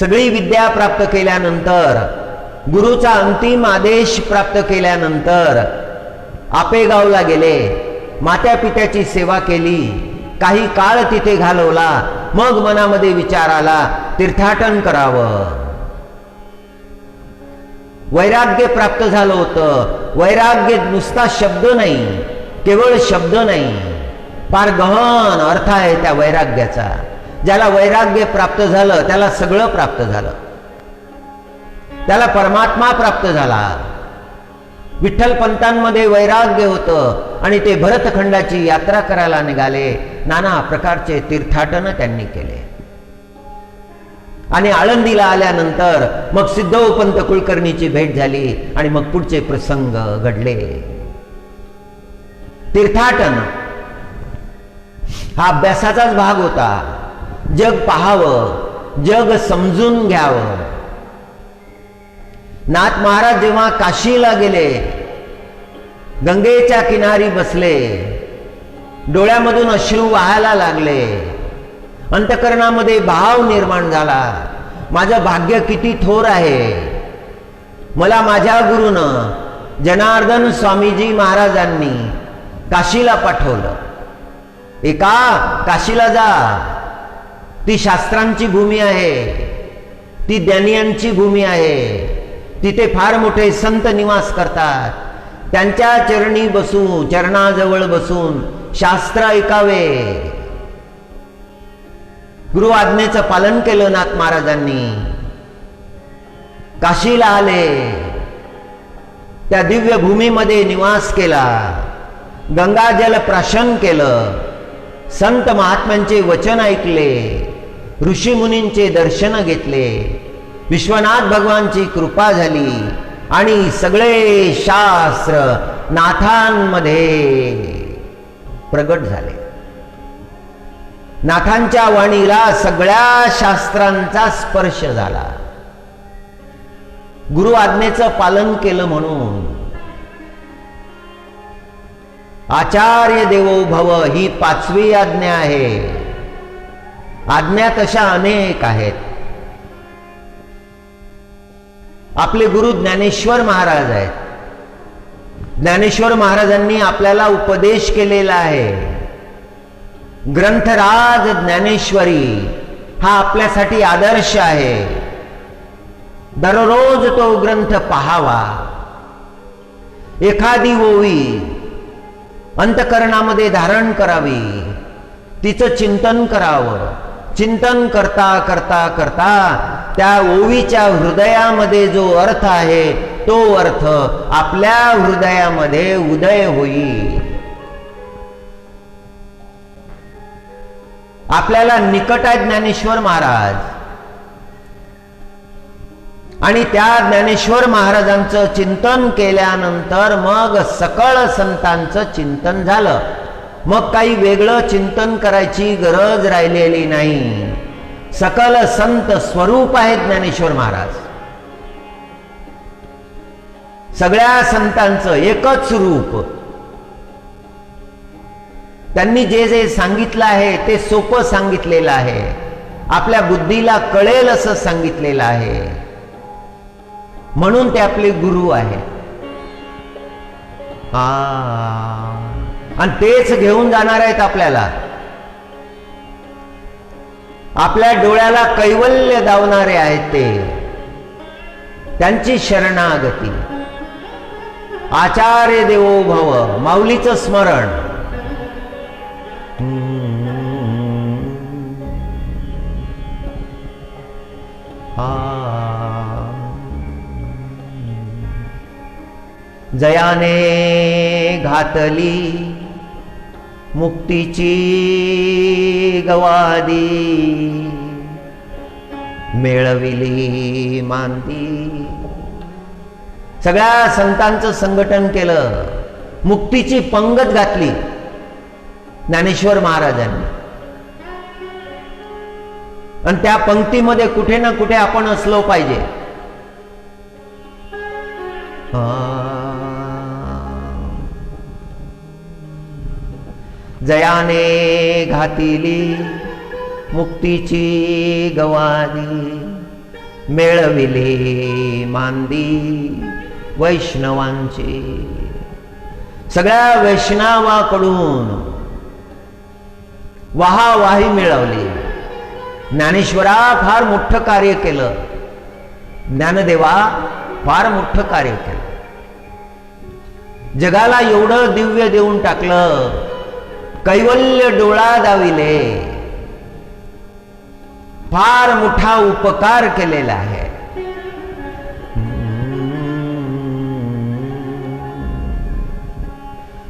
सगळी विद्या प्राप्त केल्यानंतर, गुरुचा अंतिम आदेश प्राप्त केल्यानंतर आपेगावला गेले, मात्या पित्याची सेवा केली, काही काळ तिथे घालवला। मग मनामध्ये विचार आला तीर्थाटन करावं। वैराग्य प्राप्त झालं होतं। वैराग्य नुसता शब्द नाही, केवळ शब्द नाही, फार गहन अर्थ आहे त्या वैराग्याचा। ज्याला वैराग्य प्राप्त झालं त्याला सगळं प्राप्त झालं, त्याला परमात्मा प्राप्त झाला। विठ्ठल पंतांमध्ये वैराग्य होतं आणि ते भरतखंडाची यात्रा करायला निघाले। नाना प्रकारचे तीर्थाटन त्यांनी केले आणि आळंदीला आल्यानंतर मग सिद्धोपंत कुलकर्णीची भेट झाली आणि मग पुढचे प्रसंग घडले। तीर्थाटन हा अभ्यासाचाच भाग होता। जग पाहावं, जग समजून घ्यावं। नाथ महाराज जेव्हा काशीला गेले, गंगेच्या किनारी बसले, डोळ्यामधून अश्रू वाहायला लागले, अंतकरणामध्ये भाव निर्माण झाला, माझं भाग्य किती थोर आहे। मला माझ्या गुरुनं जनार्दन स्वामीजी महाराजांनी काशीला पाठवलं। एका काशीला जा, ती शास्त्रांची भूमी आहे, ती ज्ञानियांची भूमी आहे। तिथे फार मोठे संत निवास करतात, त्यांच्या चरणी बसून, चरणाजवळ बसून शास्त्र ऐकावे। गुरु आज्ञेचं पालन केलं नाथ महाराजांनी, काशीला आले, त्या दिव्य भूमीमध्ये निवास केला, गंगाजल प्राशन केलं, संत महात्म्यांचे वचन ऐकले, ऋषीमुनींचे दर्शन घेतले, विश्वनाथ भगवानची कृपा झाली आणि सगळे शास्त्र नाथांमध्ये प्रगट झाले। नाथांच्या वाणीला सगळ्या शास्त्रांचा स्पर्श झाला। गुरु आज्ञेचं पालन केलं म्हणून। आचार्य देवो भव ही 5वी आज्ञा आहे। आज्ञा तशा अनेक आहेत। आपले गुरु ज्ञानेश्वर महाराज आहेत। ज्ञानेश्वर महाराजांनी आपल्याला उपदेश केलेला आहे। ग्रंथराज ज्ञानेश्वरी हा आपल्यासाठी आदर्श आहे। दररोज तो ग्रंथ पहावा। एखादी ओवी अंतकरणामध्ये धारण करावी, तिचं चिंतन करावं. चिंतन करता करता करता त्या ओवीच्या हृदयामध्ये जो अर्थ आहे तो अर्थ आपल्या हृदयामध्ये उदय होईल. आपल्याला निकट आहे ज्ञानेश्वर महाराज, आणि त्या ज्ञानेश्वर महाराजांचं चिंतन केल्यानंतर मग सकळ संतांचं चिंतन झालं. मग काही वेगळं चिंतन करायची गरज राहिलेली नाही. सकल संत स्वरूप आहेत ज्ञानेश्वर महाराज. सगळ्या संतांचं एकच रूप. त्यांनी जे जे सांगितलं आहे ते सोपं सांगितलेलं आहे, आपल्या बुद्धीला कळेल असं सांगितलेलं आहे, म्हणून ते आपले गुरु आहेत. आणि तेच घेऊन जाणार आहेत आपल्याला. आपल्या डोळ्याला कैवल्य दावणारे आहेत ते. त्यांची शरणागती. आचार्य देवो भव, माऊलीचं स्मरण. जयाने घातली मुक्तीची गवादी, मिळविली मांदी. सगळ्या संतांचं संघटन केलं, मुक्तीची पंगत घातली ज्ञानेश्वर महाराजांनी. आणि त्या पंक्तीमध्ये कुठे ना कुठे आपण असलो पाहिजे. जयाने घातिली मुक्तीची गवादी, मिळविली मांदी वैष्णवांची. सगळ्या वैष्णवाकडून वाहावाही मिळवली. ज्ञानेश्वरा फार मोठं कार्य केलं, ज्ञानदेवा फार मोठं कार्य केलं. जगाला एवढं दिव्य देऊन टाकलं, कैवल्य डोळा दाविले, फार मोठा उपकार केलेला आहे.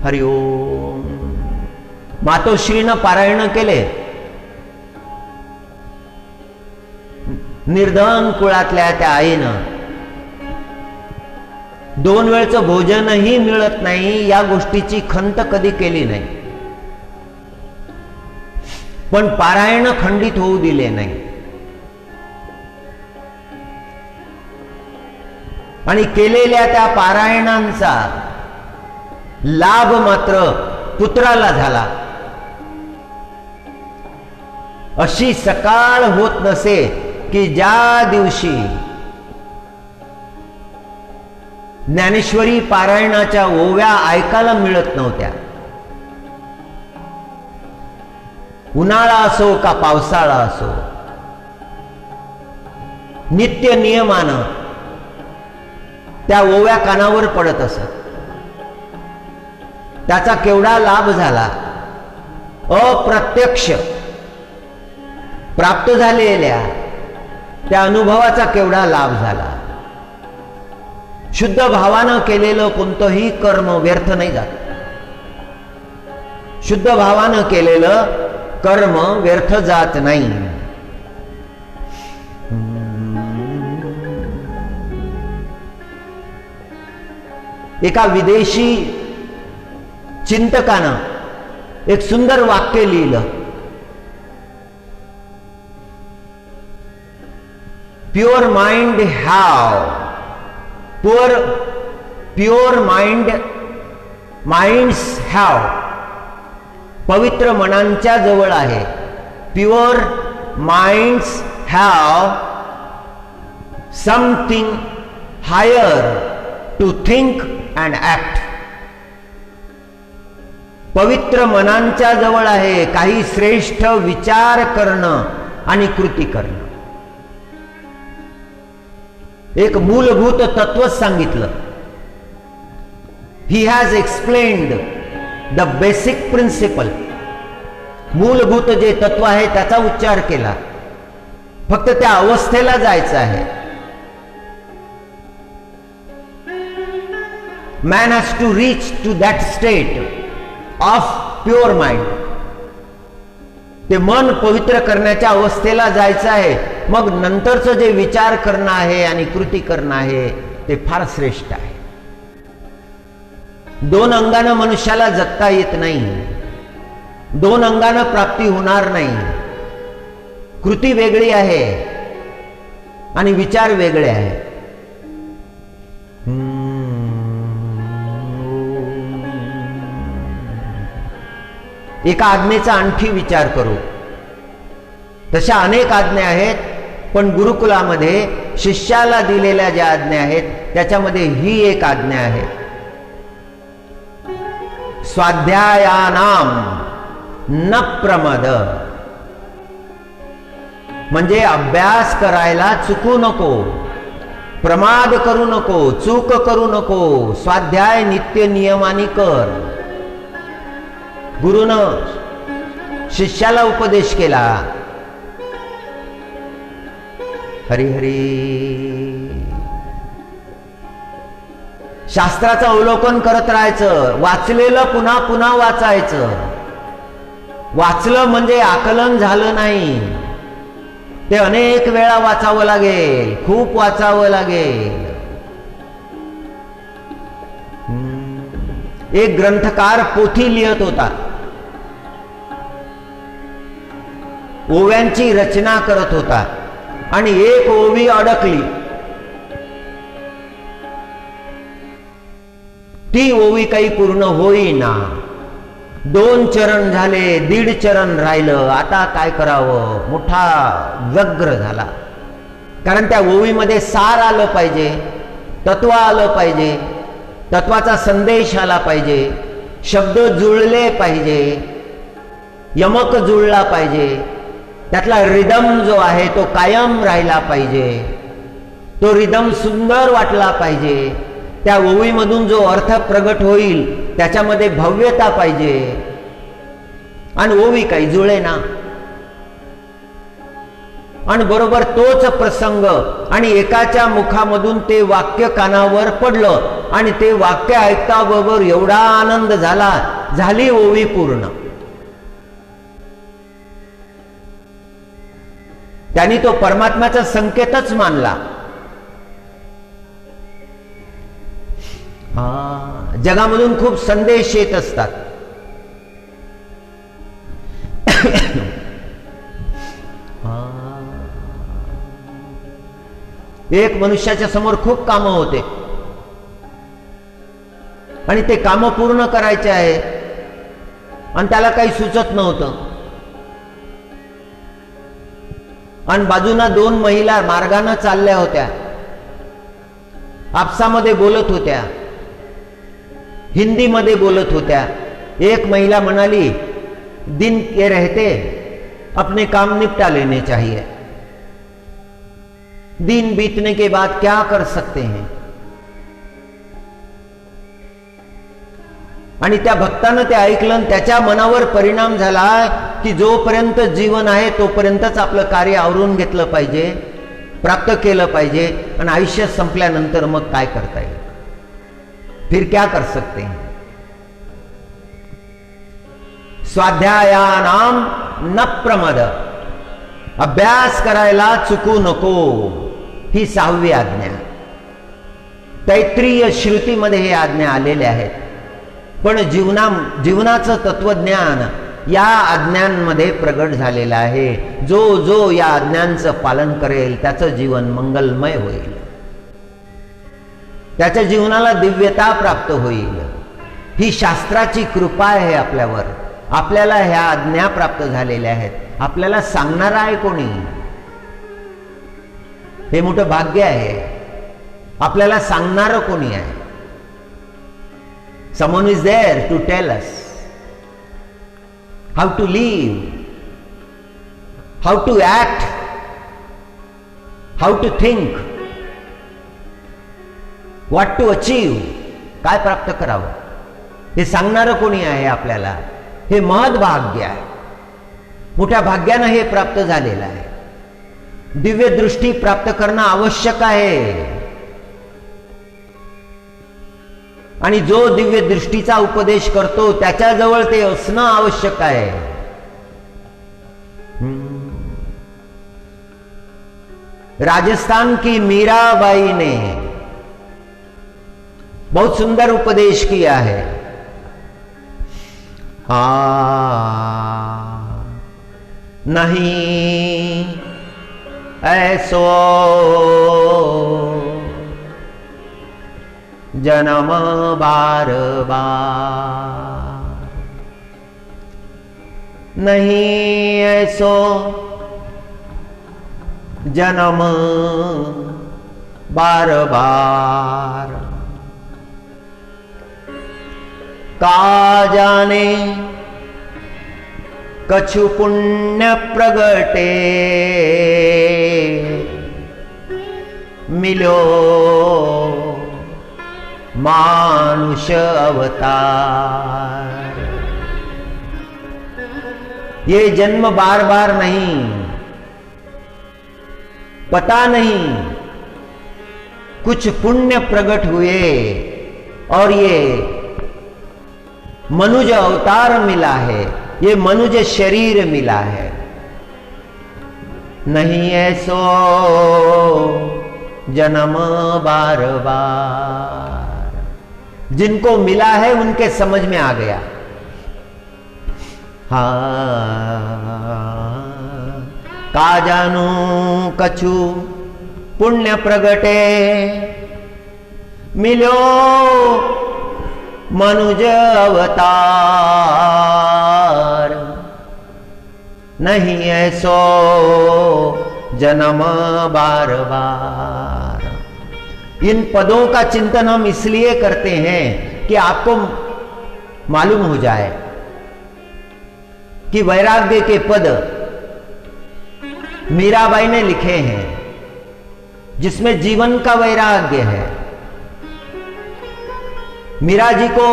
हरि ओम. मातोश्रीनं पारायण केले. निर्धन कुळातल्या त्या आईनं 2 वेळचं भोजनही मिळत नाही या गोष्टीची खंत कधी केली नाही, पण पारायण खंडित होऊ दिले नाही. आणि केलेल्या त्या पारायणांचा लाभ मात्र पुत्राला झाला. अशी सकाळ होत नसे की ज्या दिवशी ज्ञानेश्वरी पारायणाच्या ओव्या ऐकायला मिळत नव्हत्या. उन्हाळा असो का पावसाळा असो, नित्य नियमानं त्या ओव्या कानावर पडत असत. त्याचा केवढा लाभ झाला. अप्रत्यक्ष प्राप्त झालेल्या त्या अनुभवाचा केवढा लाभ झाला. शुद्ध भावानं केलेलं कोणतंही कर्म व्यर्थ नाही जात. शुद्ध भावानं केलेलं कर्म व्यर्थ जात नाही. एका विदेशी चिंतकानं एक सुंदर वाक्य लिहिलं. Pure mind minds have. पवित्र मनांच्या जवळ आहे. Pure minds have something higher to think and act. पवित्र मनांच्या जवळ आहे काही श्रेष्ठ विचार करणं आणि कृती करणं. एक मूलभूत तत्व सांगितलं. He has explained the basic principle, मूलभूत जे तत्व आहे त्याचा उच्चार केला. फक्त त्या अवस्थेला जायचं आहे. Man has to reach to that state of pure mind. ते मन पवित्र करण्याच्या अवस्थेला जायचं आहे. मग नंतरचं जे विचार करणं आहे आणि कृती करणं आहे ते फार श्रेष्ठ आहे. दोन अंगानं मनुष्याला जगता येत नाही. दोन अंगानं प्राप्ती होणार नाही. कृती वेगळी आहे आणि विचार वेगळे आहे. एका आज्ञेचा आणखी विचार करू. तशा अनेक आज्ञा आहेत, पण गुरुकुलामध्ये शिष्याला दिलेल्या ज्या आज्ञा आहेत त्याच्यामध्ये ही एक आज्ञा आहे. स्वाध्यायानाम न प्रमद, म्हणजे अभ्यास करायला चुकू नको, प्रमाद करू नको, चूक करू नको. स्वाध्याय नित्य नियमाने कर. गुरुनं शिष्याला उपदेश केला. हरी हरी. शास्त्राचं अवलोकन करत राहायचं. वाचलेलं पुन्हा पुन्हा वाचायचं. वाचलं म्हणजे आकलन झालं नाही, ते अनेक वेळा वाचावं लागेल, खूप वाचावं लागेल. एक ग्रंथकार पोथी लिहत होता, ओव्यांची रचना करत होता आणि एक ओवी अडकली. ती ओवी काही पूर्ण होईना. 2 चरण झाले, 1.5 चरण राहिलं. आता काय करावं? मोठा व्यग्र झाला. कारण त्या ओवीमध्ये सार आलं पाहिजे, तत्व आलं पाहिजे, तत्वाचा संदेश आला पाहिजे, शब्द जुळले पाहिजे, यमक जुळला पाहिजे, त्यातला रिदम जो आहे तो कायम राहिला पाहिजे, तो रिदम सुंदर वाटला पाहिजे, त्या ओवीमधून जो अर्थ प्रगट होईल त्याच्यामध्ये भव्यता पाहिजे. आणि ओवी काही जुळेना. आणि बरोबर तोच प्रसंग आणि एकाच्या मुखामधून ते वाक्य कानावर पडलं आणि ते वाक्य ऐकता बरोबर एवढा आनंद झाला, झाली ओवी पूर्ण. त्यांनी तो परमात्म्याचा संकेतच मानला. जगामधून खूप संदेश येत असतात. एक मनुष्याच्या समोर खूप कामं होते आणि ते कामं पूर्ण करायचे आहे आणि त्याला काही सुचत नव्हतं. आणि बाजूला 2 महिला मार्गाने चालल्या होत्या, आपसामध्ये बोलत होत्या, हिंदीमध्ये बोलत होत्या. एक महिला म्हणाली, दिन के रहते अपने काम निपटा लेने चाहिए, दिन बीतने के बाद क्या कर सकते हैं. आणि त्या भक्तानं ते ऐकलं आणि त्याच्या मनावर परिणाम झाला की जोपर्यंत जीवन आहे तोपर्यंतच आपलं कार्य आवरून घेतलं पाहिजे, प्राप्त केलं पाहिजे, आणि आयुष्य संपल्यानंतर मग काय करता येईल, फिर क्या कर सकते हैं. स्वाध्यायानाम न प्रमद, अभ्यास करायला चुकू नको, ही 6वी आज्ञा. तैत्रीय श्रुतीमध्ये हे आज्ञा आलेल्या आहेत. पण जीवनाचं तत्वज्ञान या आज्ञांमध्ये प्रगट झालेलं आहे. जो जो या आज्ञांचं पालन करेल त्याचं जीवन मंगलमय होईल, त्याच्या जीवनाला दिव्यता प्राप्त होईल. ही शास्त्राची कृपा आहे आपल्यावर. आपल्याला ह्या आज्ञा प्राप्त झालेल्या आहेत. आपल्याला सांगणारा आहे कोणी? हे मोठं भाग्य आहे. आपल्याला सांगणारं कोणी आहे? Someone is there to tell us how to live, how to act, how to think, what to achieve, काय प्राप्त करावं. हे सांगणारं कोणी आहे आपल्याला? हे महद भाग्य आहे. मोठ्या भाग्यानं हे प्राप्त झालेलं आहे. दिव्य दृष्टी प्राप्त करणं आवश्यक आहे. आणि जो दिव्य दृष्टीचा उपदेश करतो त्याच्याजवळ ते असणं आवश्यक आहे. राजस्थान की मीराबाई ने बहुत सुंदर उपदेश किया है. नहीं ऐसो जन्म बार बार, नहीं ऐसो जन्म बार बार, का जाने कछु पुण्य प्रगटे मिलो मानुष अवतार. ये जन्म बार बार नहीं, पता नहीं कुछ पुण्य प्रकट हुए और ये मनुज अवतार मिला है, ये मनुज शरीर मिला है. नहीं ऐसो जन्म बार बार. जिनको मिला है उनके समझ में आ गया. का जानू कछु पुण्य प्रगटे मिलो मनुज अवतार. नहीं ऐसो जन्म बार बार. इन पदों का चिंतन हम इसलिए करते हैं कि आपको मालूम हो जाए कि वैराग्य के पद मीराबाई ने लिखे हैं, जिसमें जीवन का वैराग्य है. मीरा जी को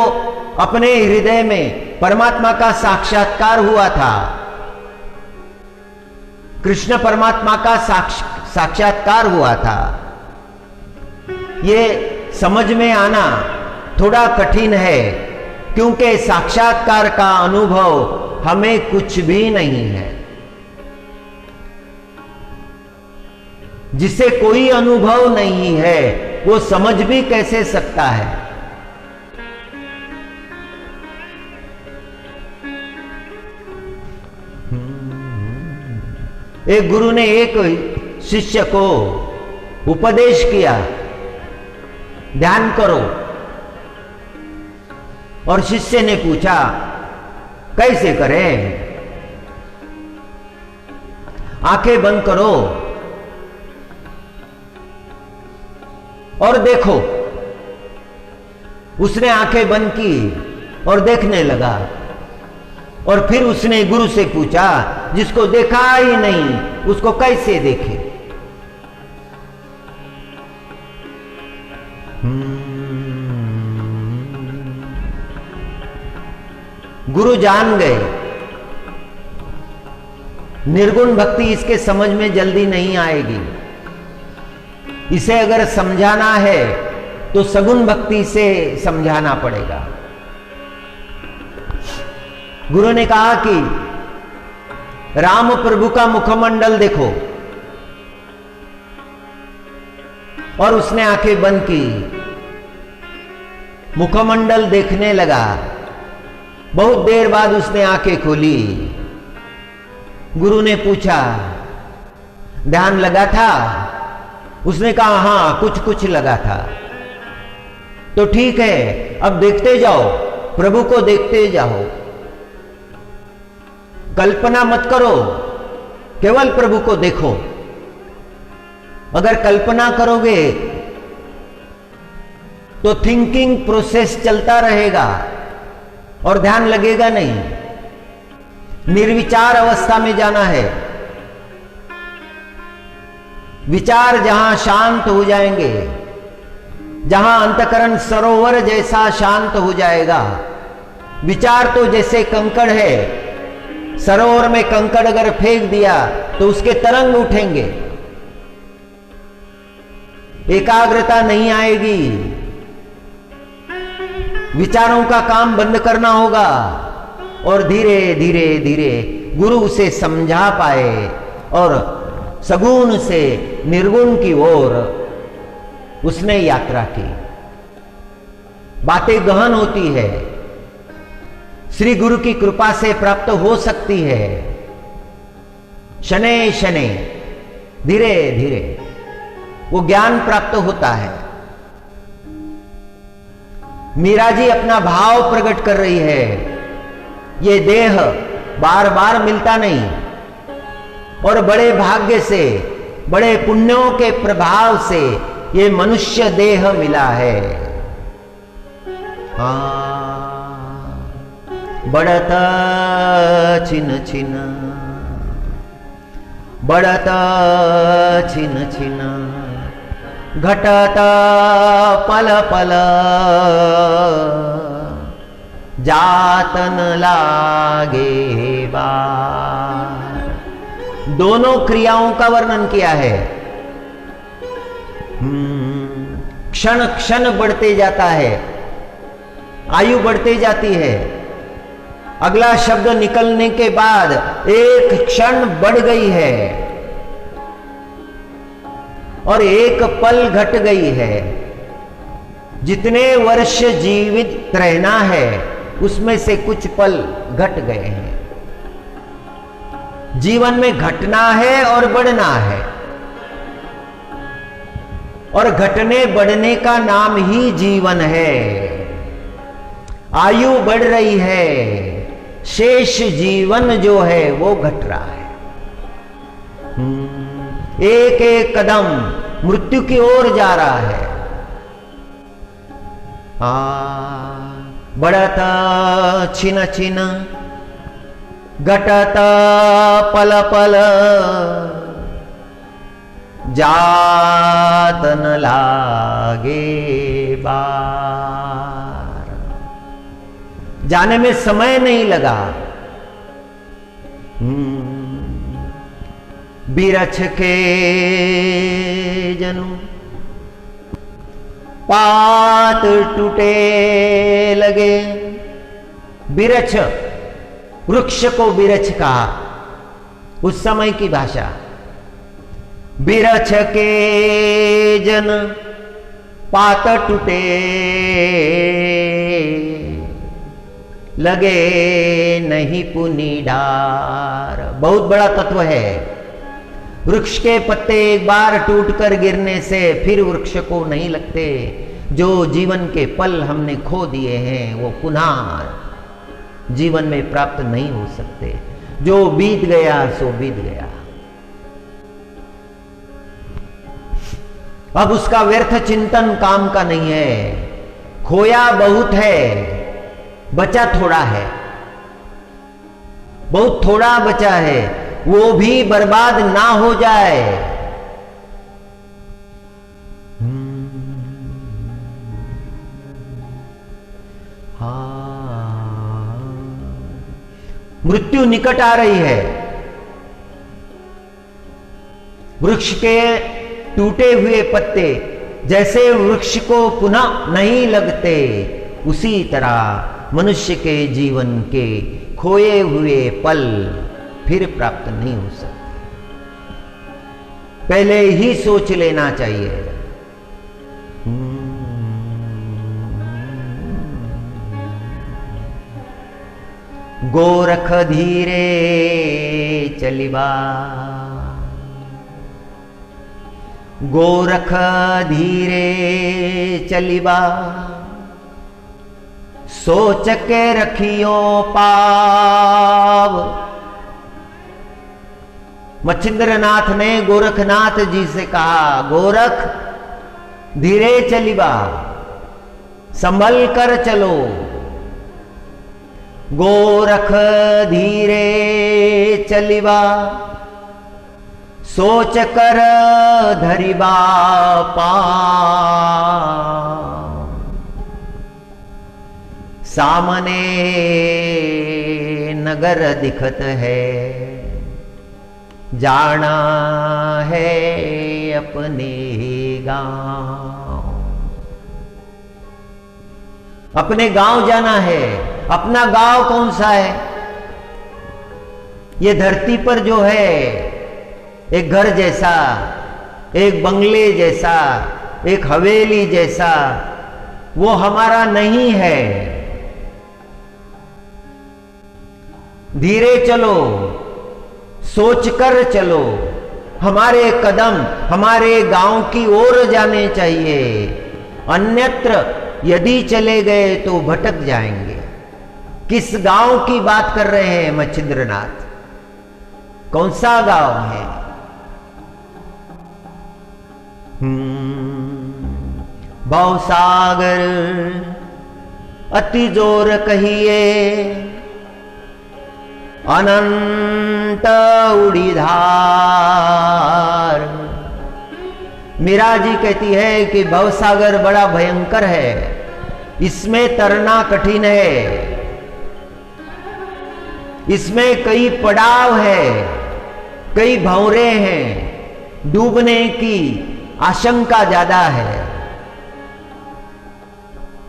अपने हृदय में परमात्मा का साक्षात्कार हुआ था. कृष्ण परमात्मा का साक्षात्कार हुआ था. ये समझ में आना थोड़ा कठिन है, क्योंकि साक्षात्कार का अनुभव हमें कुछ भी नहीं है. जिसे कोई अनुभव नहीं है वो समझ भी कैसे सकता है? एक गुरु ने एक शिष्य को उपदेश किया, ध्यान करो. और शिष्य ने पूछा कैसे करें? आंखें बंद करो और देखो. उसने आंखें बंद की और देखने लगा. और फिर उसने गुरु से पूछा, जिसको देखा ही नहीं उसको कैसे देखे? गुरु जान गए निर्गुण भक्ति इसके समझ में जल्दी नहीं आएगी. इसे अगर समझाना है तो सगुण भक्ति से समझाना पड़ेगा. गुरु ने कहा कि राम प्रभु का मुखमंडल देखो. और उसने आंखें बंद की, मुखमंडल देखने लगा. बहुत देर बाद उसने आंखें खोली. गुरु ने पूछा, ध्यान लगा था? उसने कहा हां, कुछ कुछ लगा था. तो ठीक है, अब देखते जाओ, प्रभु को देखते जाओ. कल्पना मत करो, केवल प्रभु को देखो. अगर कल्पना करोगे तो थिंकिंग प्रोसेस चलता रहेगा और ध्यान लगेगा नहीं. निर्विचार अवस्था में जाना है. विचार जहां शांत हो जाएंगे, जहां अंतकरण सरोवर जैसा शांत हो जाएगा, विचार तो जैसे कंकड़ है, सरोवर में कंकड़ अगर फेंक दिया तो उसके तरंग उठेंगे, एकाग्रता नहीं आएगी। विचारों का काम बंद करना होगा और धीरे धीरे धीरे गुरु उसे समझा पाए और सगुण से निर्गुण की ओर उसने यात्रा की। बातें गहन होती है, श्री गुरु की कृपा से प्राप्त हो सकती है। शनै शनै धीरे धीरे वो ज्ञान प्राप्त होता है। मीरा जी अपना भाव प्रकट कर रही है। ये देह बार बार मिलता नहीं और बड़े भाग्य से, बड़े पुण्यों के प्रभाव से ये मनुष्य देह मिला है। बढ़त छिन छिन, बढ़त छिन छिन, घटत पल पल, जातन लागे बार। दोनों क्रियाओं का वर्णन किया है। क्षण क्षण बढ़ते जाता है, आयु बढ़ते जाती है। अगला शब्द निकलने के बाद एक क्षण बढ़ गई है और एक पल घट गई है। जितने वर्ष जीवित रहना है उसमें से कुछ पल घट गए हैं। जीवन में घटना है और बढ़ना है, और घटने बढ़ने का नाम ही जीवन है। आयु बढ़ रही है, शेष जीवन जो है वो घट रहा है। एक एक कदम मृत्यु की ओर जा रहा है। बढ़त छिन छिन, घटत पल पल, जातन लागे बार। जाने में समय नहीं लगा। बिरछ के जनु पात टूटे लगे। बिरछ, वृक्ष को बिरछ कहा, उस समय की भाषा। बिरछ के जन पात टूटे लगे, नहीं पुनी डार। बहुत बड़ा तत्व है। वृक्ष के पत्ते एक बार टूटकर गिरने से फिर वृक्ष को नहीं लगते। जो जीवन के पल हमने खो दिए हैं वो पुनः जीवन में प्राप्त नहीं हो सकते। जो बीत गया सो बीत गया। अब उसका व्यर्थ चिंतन काम का नहीं है। खोया बहुत है, बचा थोड़ा है। बहुत थोड़ा बचा है, वो भी बर्बाद ना हो जाए। मृत्यु निकट आ रही है। वृक्ष के टूटे हुए पत्ते जैसे वृक्ष को पुनः नहीं लगते, उसी तरह मनुष्य के जीवन के खोए हुए पल फिर प्राप्त नहीं हो सकते। पहले ही सोच लेना चाहिए। गोरख धीरे चलिबा, गोरख धीरे चलिबा, सोच के रखियो पाव। मच्छिंद्रनाथ ने गोरखनाथ जी से कहा, गोरख धीरे चलिबा, संभल कर चलो। गोरख धीरे चलिबा, सोच कर धरिबा पाव। सामने नगर दिखत है, जाना है अपने गांव। अपने गांव जाना है। अपना गांव कौन सा है? ये धरती पर जो है एक घर जैसा, एक बंगले जैसा, एक हवेली जैसा, वो हमारा नहीं है। धीरे चलो, सोचकर चलो। हमारे कदम हमारे गांव की ओर जाने चाहिए, अन्यत्र यदि चले गए तो भटक जाएंगे। किस गांव की बात कर रहे हैं मच्छिंद्रनाथ? कौन सा गांव है? भवसागर अति जोर कहिए, अनंत उड़ी धार। मीरा जी कहती है कि भवसागर बड़ा भयंकर है, इसमें तरना कठिन है, इसमें कई पड़ाव है, कई भंवरे हैं, डूबने की आशंका ज्यादा है।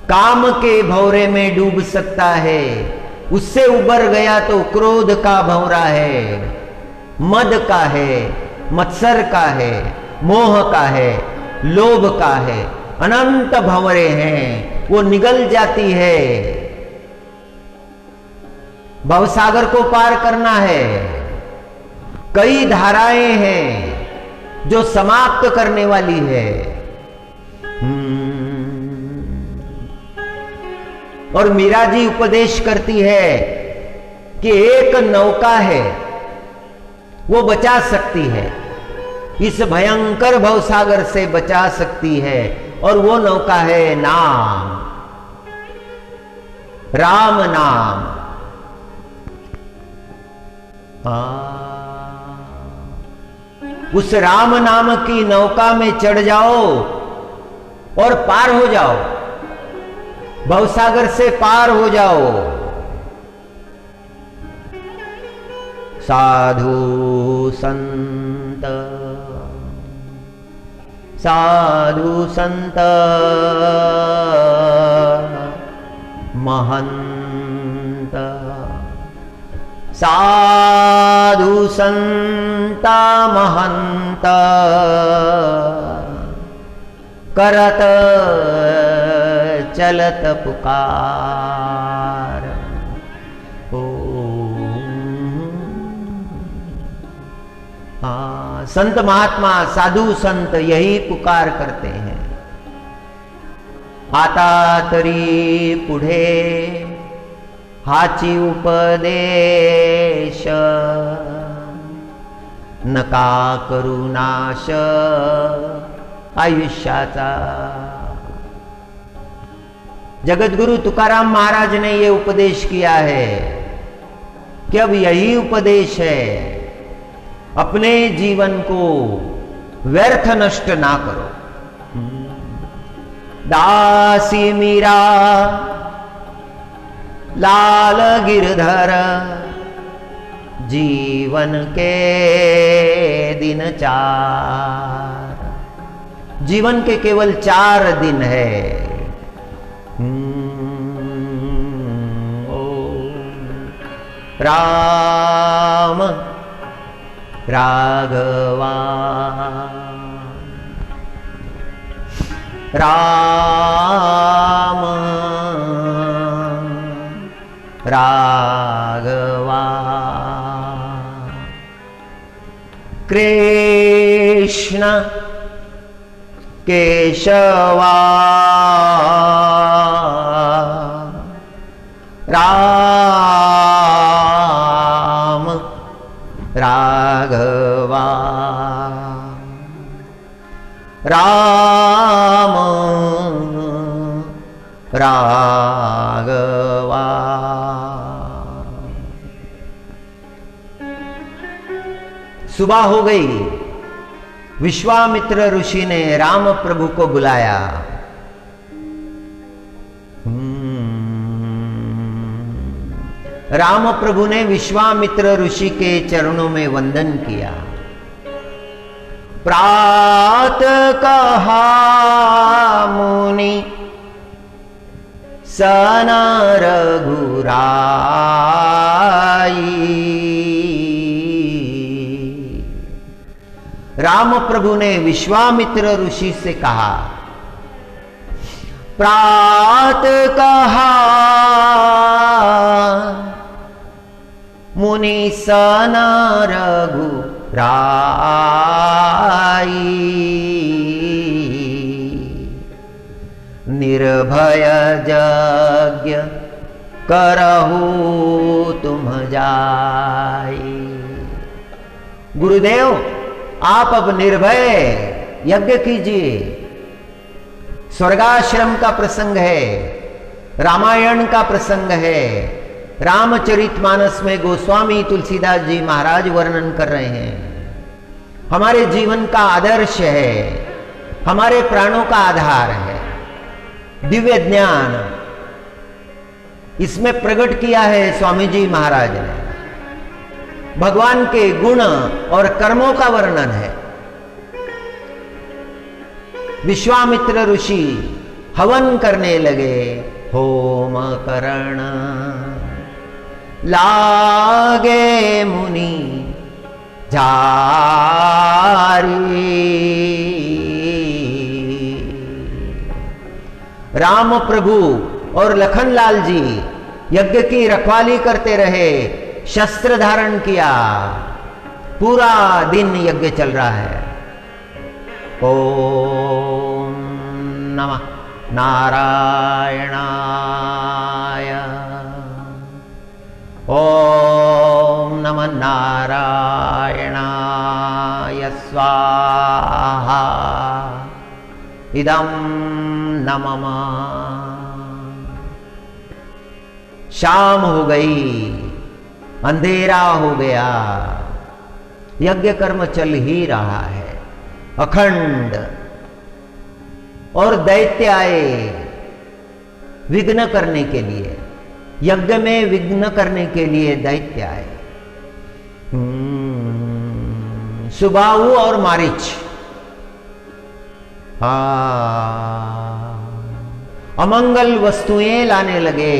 काम के भंवरे में डूब सकता है, उससे उबर गया तो क्रोध का भंवरा है, मद का है, मत्सर का है, मोह का है, लोभ का है, अनंत भंवरे हैं, वो निगल जाती है। भवसागर को पार करना है। कई धाराएं हैं जो समाप्त करने वाली है। और मीरा जी उपदेश करती है कि एक नौका है, वो बचा सकती है, इस भयंकर भवसागर से बचा सकती है, और वो नौका है नाम, राम नाम। उस राम नाम की नौका में चढ़ जाओ और पार हो जाओ, भवसागर से पार हो जाओ। साधु संत, साधु संत महंत, साधु संत महंत करत चलत पुकार। हाँ, संत महात्मा साधु संत यही पुकार करते हैं। आता तरी पुढे हाची उपदेश, नका करू नाश आयुष्याचा। जगतगुरु तुकाराम महाराज ने यह उपदेश किया है कि अब यही उपदेश है, अपने जीवन को व्यर्थ नष्ट ना करो। दासी मीरा लाल गिरधर, जीवन के दिन 4, जीवन के केवल 4 दिन है। राम राघवा, राम राघवा, कृष्ण केशवा, राम राघवा, राम राघवा। सुबह हो गई। विश्वामित्र ऋषि ने राम प्रभु को बुलाया। राम प्रभु ने विश्वामित्र ऋषि के चरणों में वंदन किया। प्रात कहा मुनि सन रघुराई, राम प्रभु ने विश्वामित्र ऋषि से कहा, प्रात कहा मुनि सन रघुराई, निर्भय यज्ञ करहु तुम जाई। गुरुदेव, आप अब निर्भय यज्ञ कीजिए। स्वर्गाश्रम का प्रसंग है, रामायण का प्रसंग है। रामचरितमानस में गोस्वामी तुलसीदास जी महाराज वर्णन कर रहे हैं। हमारे जीवन का आदर्श है, हमारे प्राणों का आधार है। दिव्य ज्ञान इसमें प्रकट किया है स्वामी जी महाराज ने। भगवान के गुण और कर्मों का वर्णन है। विश्वामित्र ऋषि हवन करने लगे। होम करण लागे मुनि जारी, राम प्रभु और लखनलाल जी यज्ञ की रखवाली करते रहे, शस्त्र धारण किया। पूरा दिन यज्ञ चल रहा है। ओम नमः नारायणाय, ओम नमः नारायणाय स्वाहा, इदं न मम। शाम हो गई, अंधेरा हो गया, यज्ञ कर्म चल ही रहा है अखंड। और दैत्य आए विघ्न करने के लिए, यज्ञ में विघ्न करने के लिए दैत्य आए। सुबाहु और मारीच अमंगल वस्तुएं लाने लगे,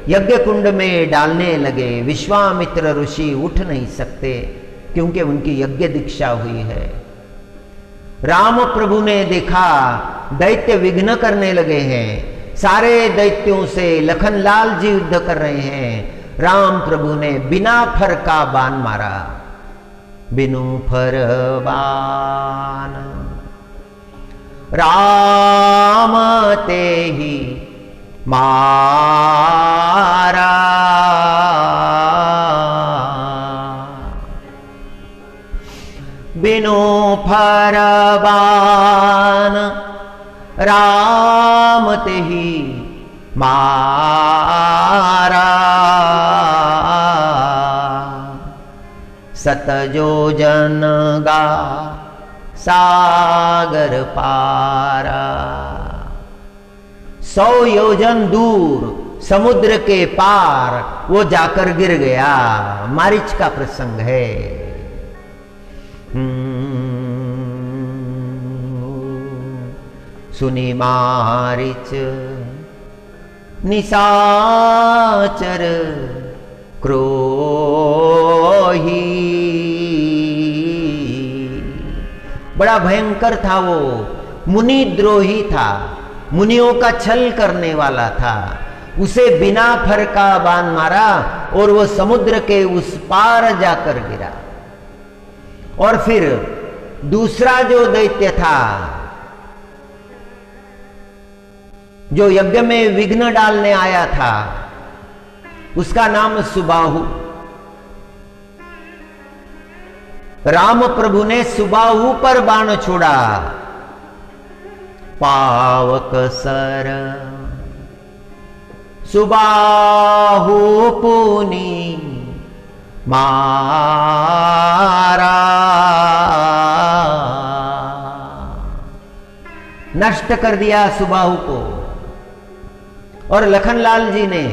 यज्ञ कुंड में डालने लगे। विश्वामित्र ऋषि उठ नहीं सकते क्योंकि उनकी यज्ञ दीक्षा हुई है। राम प्रभु ने देखा दैत्य विघ्न करने लगे हैं। सारे दैत्यों से लखनलाल जी युद्ध कर रहे हैं। राम प्रभु ने बिना फर का बाण मारा। बिनु फर बाण राम ते ही मारा। बिनु फर बाण राम ते ही मारा। सतजोजन गा सागर पारा। 100 योजन दूर समुद्र के पार वो जाकर गिर गया। मारीच का प्रसंग है। सुनी मारीच निशाचर क्रोही। बड़ा भयंकर था वो, मुनि द्रोही था, मुनियों का छल करने वाला था। उसे बिना फर का बाण मारा और वो समुद्र के उस पार जाकर गिरा। और फिर दूसरा जो दैत्य था, जो यज्ञ में विघ्न डालने आया था, उसका नाम सुबाहु। राम प्रभु ने सुबाहु पर बाण छोड़ा। पावक सर सुबाहु पुनी मारा। नष्ट कर दिया सुबाहु को। और लखनलाल जी ने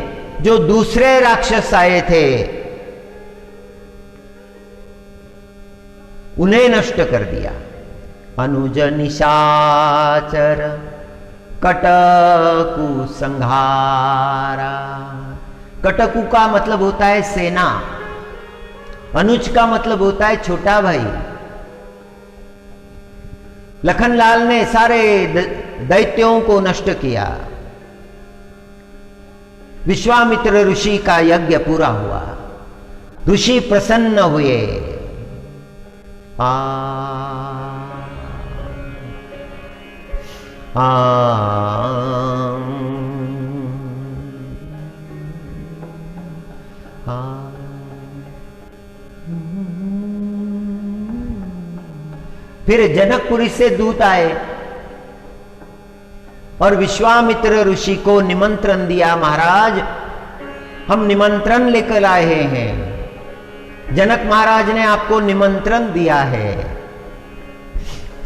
जो दूसरे राक्षस आए थे उन्हें नष्ट कर दिया। अनुज निशाचर कटकु संहारा। कटकु का मतलब होता है सेना, अनुज का मतलब होता है छोटा भाई। लखनलाल ने सारे दैत्यों को नष्ट किया। विश्वामित्र ऋषि का यज्ञ पूरा हुआ, ऋषि प्रसन्न हुए। फिर जनकपुरी से दूत आए और विश्वामित्र ऋषि को निमंत्रण दिया, महाराज हम निमंत्रण लेकर आए हैं। जनक महाराज ने आपको निमंत्रण दिया है,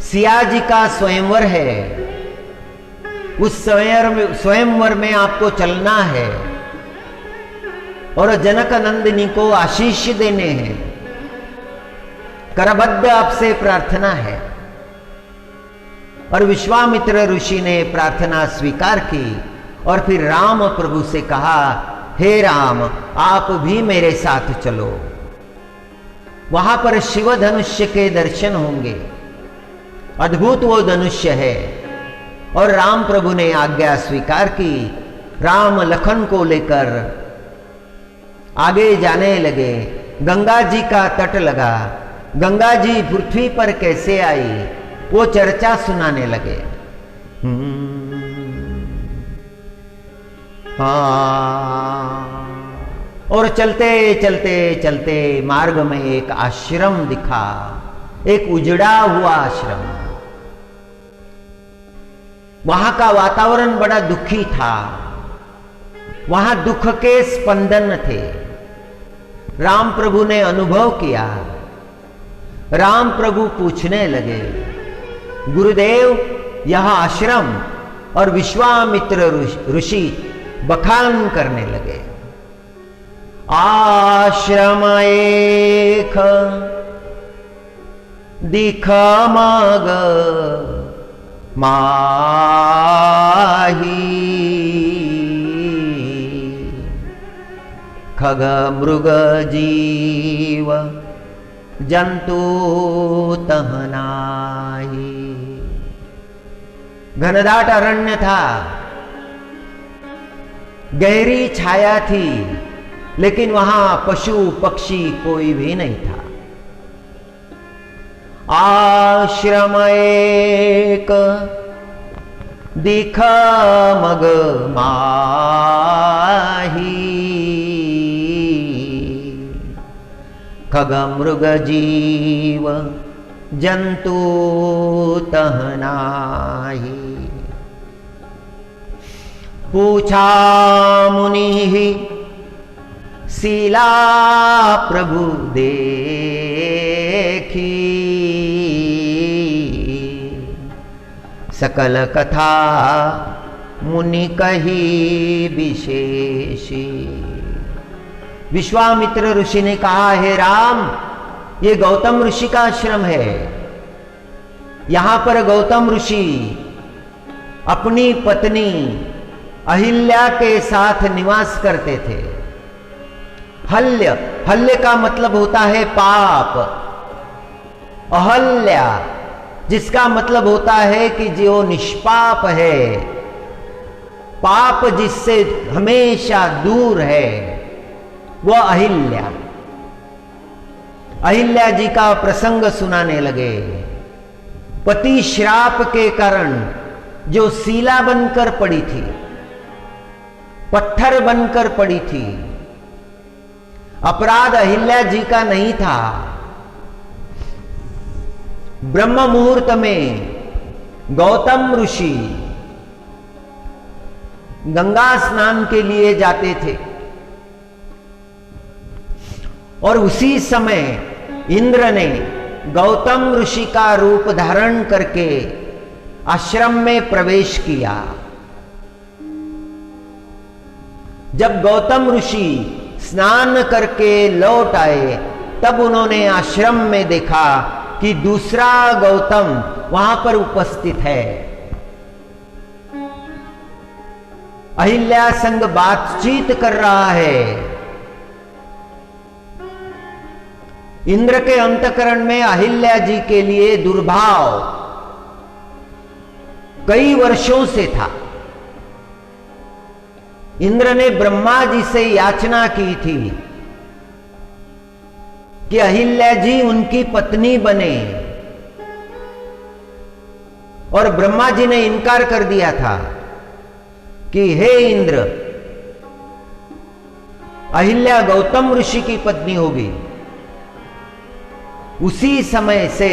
सिया जी का स्वयंवर है, उस स्वयंवर में आपको चलना है और जनक नंदिनी को आशीष देने हैं। करबद्ध आपसे प्रार्थना है। और विश्वामित्र ऋषि ने प्रार्थना स्वीकार की और फिर राम प्रभु से कहा, हे राम आप भी मेरे साथ चलो। वहां पर शिव धनुष्य के दर्शन होंगे, अद्भुत वो धनुष्य है। और राम प्रभु ने आज्ञा स्वीकार की। राम लखन को लेकर आगे जाने लगे। गंगा जी का तट लगा। गंगा जी पृथ्वी पर कैसे आई वो चर्चा सुनाने लगे। और चलते चलते चलते मार्ग में एक आश्रम दिखा, एक उजड़ा हुआ आश्रम। वहां का वातावरण बड़ा दुखी था, वहां दुख के स्पंदन थे। राम प्रभु ने अनुभव किया। राम प्रभु पूछने लगे, गुरुदेव यह आश्रम? और विश्वामित्र ऋषि बखान करने लगे। आश्रम एक दिख मग माही, खग मृग जीव जंतु तहनाही। घनदाट अरण्य था, गहरी छाया थी, लेकिन वहां पशु पक्षी कोई भी नहीं था। आश्रम एक दिख मग माही, खग मृग जीव जंतु तहनाही। पूछा मुनि शीला प्रभु देखी, सकल कथा मुनि कही विशेषी। विश्वामित्र ऋषि ने कहा, हे राम ये गौतम ऋषि का आश्रम है। यहां पर गौतम ऋषि अपनी पत्नी अहिल्या के साथ निवास करते थे। हल्य, हल्य का मतलब होता है पाप। अहल्या जिसका मतलब होता है कि जो निष्पाप है, पाप जिससे हमेशा दूर है, वह अहिल्या। अहिल्या जी का प्रसंग सुनाने लगे। पति श्राप के कारण जो शीला बनकर पड़ी थी, पत्थर बनकर पड़ी थी, अपराध अहिल्या जी का नहीं था। ब्रह्म मुहूर्त में गौतम ऋषि गंगा स्नान के लिए जाते थे और उसी समय इंद्र ने गौतम ऋषि का रूप धारण करके आश्रम में प्रवेश किया। जब गौतम ऋषि स्नान करके लौट आए, तब उन्होंने आश्रम में देखा कि दूसरा गौतम वहां पर उपस्थित है। अहिल्या संग बातचीत कर रहा है। इंद्र के अंतकरण में अहिल्या जी के लिए दुर्भाव कई वर्षों से था। इंद्र ने ब्रह्मा जी से याचना की थी कि अहिल्या जी उनकी पत्नी बने, और ब्रह्मा जी ने इनकार कर दिया था कि हे इंद्र, अहिल्या गौतम ऋषि की पत्नी होगी। उसी समय से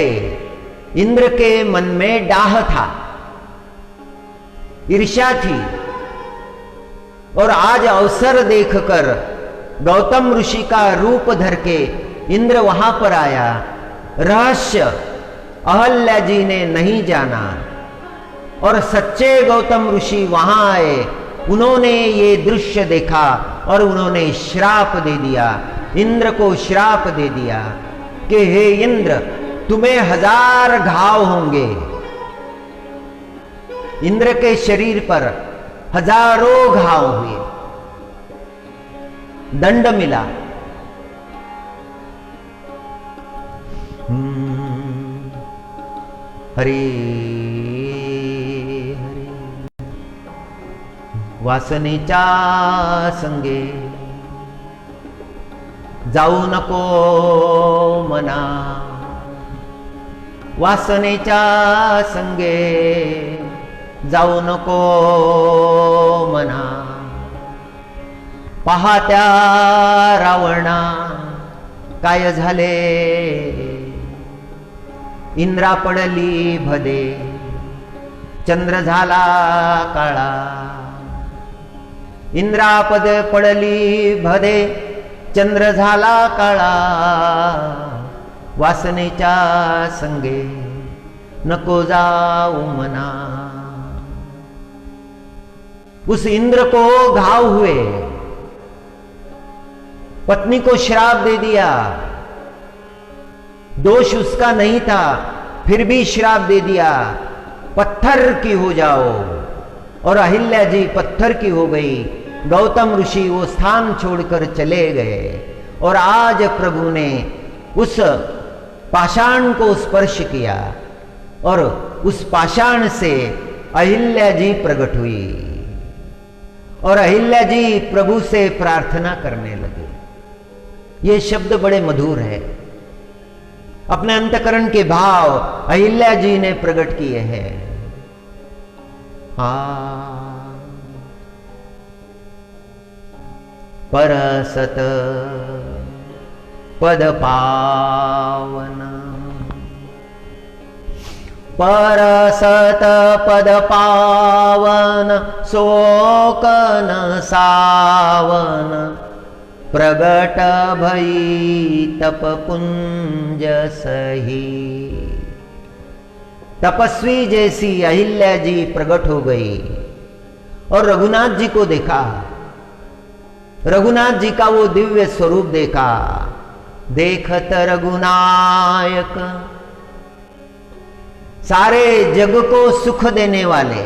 इंद्र के मन में डाह था, ईर्ष्या थी, और आज अवसर देखकर गौतम ऋषि का रूप धर के इंद्र वहां पर आया। रहस्य अहल्या जी ने नहीं जाना, और सच्चे गौतम ऋषि वहां आए। उन्होंने ये दृश्य देखा और उन्होंने श्राप दे दिया, इंद्र को श्राप दे दिया कि हे इंद्र, तुम्हें 1000 घाव होंगे। इंद्र के शरीर पर हजारों घाव हुए, दंड मिला। हरे हरे वासनेच्या संगे जाऊ नको मना, वासनेच्या संगे जाऊ नको मना। पाहत्या रावणा काय झाले, इंद्रा पडली भदे, चंद्र झाला काळा। इंद्रापद पडली भदे, चंद्र झाला काळा। वासनेच्या संगे नको जाऊ मना। उस इंद्र को घाव हुए, पत्नी को श्राप दे दिया। दोष उसका नहीं था, फिर भी श्राप दे दिया, पत्थर की हो जाओ। और अहिल्या जी पत्थर की हो गई। गौतम ऋषि वो स्थान छोड़कर चले गए, और आज प्रभु ने उस पाषाण को स्पर्श किया, और उस पाषाण से अहिल्या जी प्रकट हुई, और अहिल्या जी प्रभु से प्रार्थना करने लगे। ये शब्द बड़े मधुर है, अपने अंतकरण के भाव अहिल्या जी ने प्रकट किए हैं। परसत पद पावन, परसत पद पावन, शोकन सावन। प्रगट भई तप पुंज सही। तपस्वी जैसी अहिल्या जी प्रकट हो गई और रघुनाथ जी को देखा। रघुनाथ जी का वो दिव्य स्वरूप देखा। देखत रघुनायक, सारे जग को सुख देने वाले।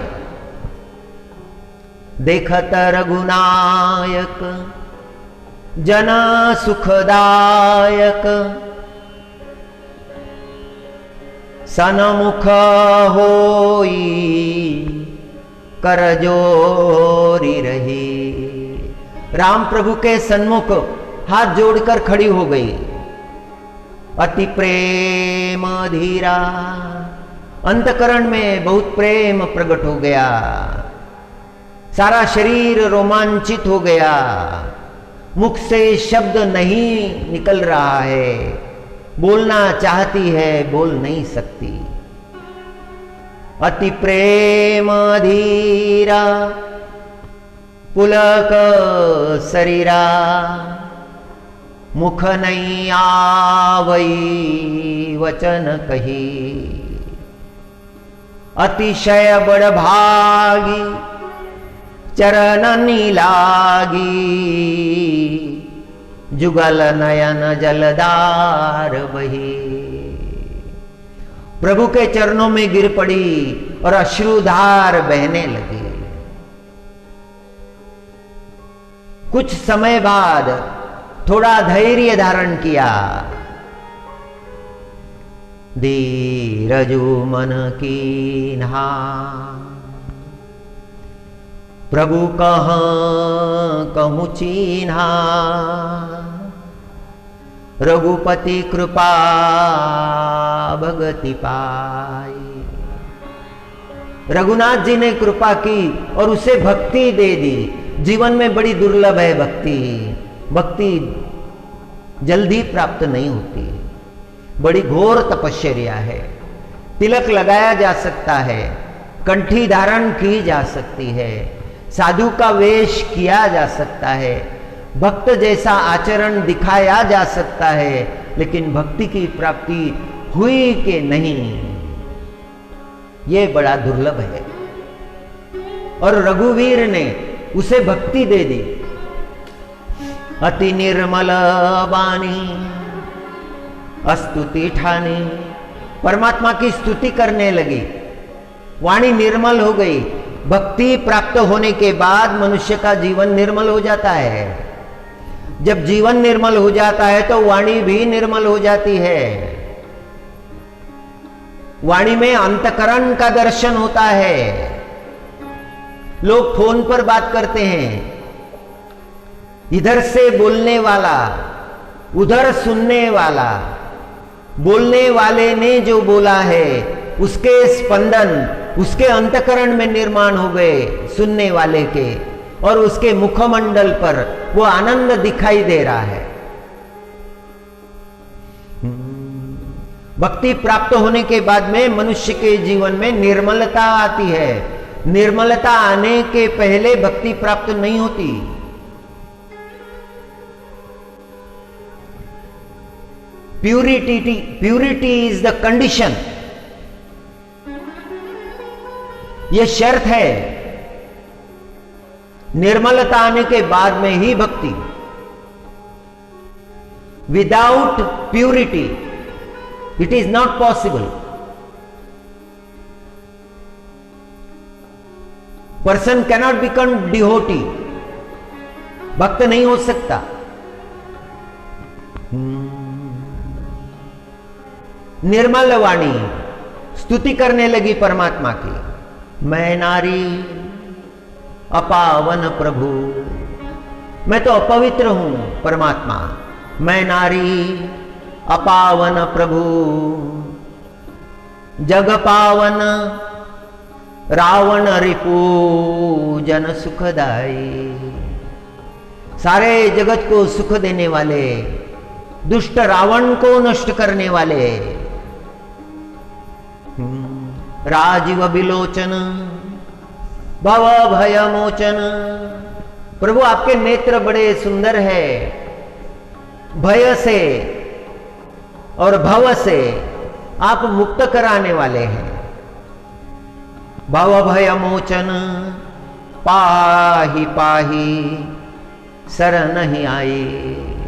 देखत रघुनायक, जना सुखदायक। सनमुख होई कर जोरी रही। राम प्रभु के सन्मुख हाथ जोड़कर खड़ी हो गई। अति प्रेम धीरा, अंतकरण में बहुत प्रेम प्रकट हो गया। सारा शरीर रोमांचित हो गया। मुख से शब्द नहीं निकल रहा है, बोलना चाहती है, बोल नहीं सकती। अति प्रेम धीरा, पुलक शरीरा। मुख नहीं आवई वचन कही। अतिशय बड़ भागी, चरणनी लागी, जुगल नयन जलधार बही। प्रभु के चरणों में गिर पड़ी और अश्रुधार बहने लगी। कुछ समय बाद थोड़ा धैर्य धारण किया। धीरजु मन कीन्हा, प्रभु कहूँ चीन्हा, रघुपति कृपा भगति पाई। रघुनाथ जी ने कृपा की और उसे भक्ति दे दी। जीवन में बड़ी दुर्लभ है भक्ति। भक्ति जल्दी प्राप्त नहीं होती, बड़ी घोर तपश्चर्या है। तिलक लगाया जा सकता है, कंठी धारण की जा सकती है, साधु का वेश किया जा सकता है, भक्त जैसा आचरण दिखाया जा सकता है, लेकिन भक्ति की प्राप्ति हुई कि नहीं, ये बड़ा दुर्लभ है। और रघुवीर ने उसे भक्ति दे दी। अति निर्मल वाणी स्तुति ठानी, परमात्मा की स्तुति करने लगी। वाणी निर्मल हो गई। भक्ति प्राप्त होने के बाद मनुष्य का जीवन निर्मल हो जाता है। जब जीवन निर्मल हो जाता है तो वाणी भी निर्मल हो जाती है। वाणी में अंतकरण का दर्शन होता है। लोग फोन पर बात करते हैं, इधर से बोलने वाला, उधर सुनने वाला। बोलने वाले ने जो बोला है उसके स्पंदन उसके अंतकरण में निर्माण हो गए सुनने वाले के, और उसके मुखमंडल पर वो आनंद दिखाई दे रहा है। भक्ति प्राप्त होने के बाद में मनुष्य के जीवन में निर्मलता आती है। निर्मलता आने के पहले भक्ति प्राप्त नहीं होती। प्यूरिटी इज द कंडीशन, यह शर्त है। निर्मलता आने के बाद में ही भक्ति। Without purity it is not possible. Person cannot become devotee, भक्त नहीं हो सकता। निर्मल वाणी स्तुति करने लगी परमात्मा की। मैं नारी अपावन प्रभु, मैं तो अपवित्र हूं परमात्मा। मैं नारी अपावन प्रभु, जग पावन रावण रिपु जन सुखदाई। सारे जगत को सुख देने वाले, दुष्ट रावण को नष्ट करने वाले। राजीव बिलोचन भव भय मोचन, प्रभु आपके नेत्र बड़े सुंदर है। भय से और भव से आप मुक्त कराने वाले हैं। भव भय मोचन पाही पाही शरण ही आई।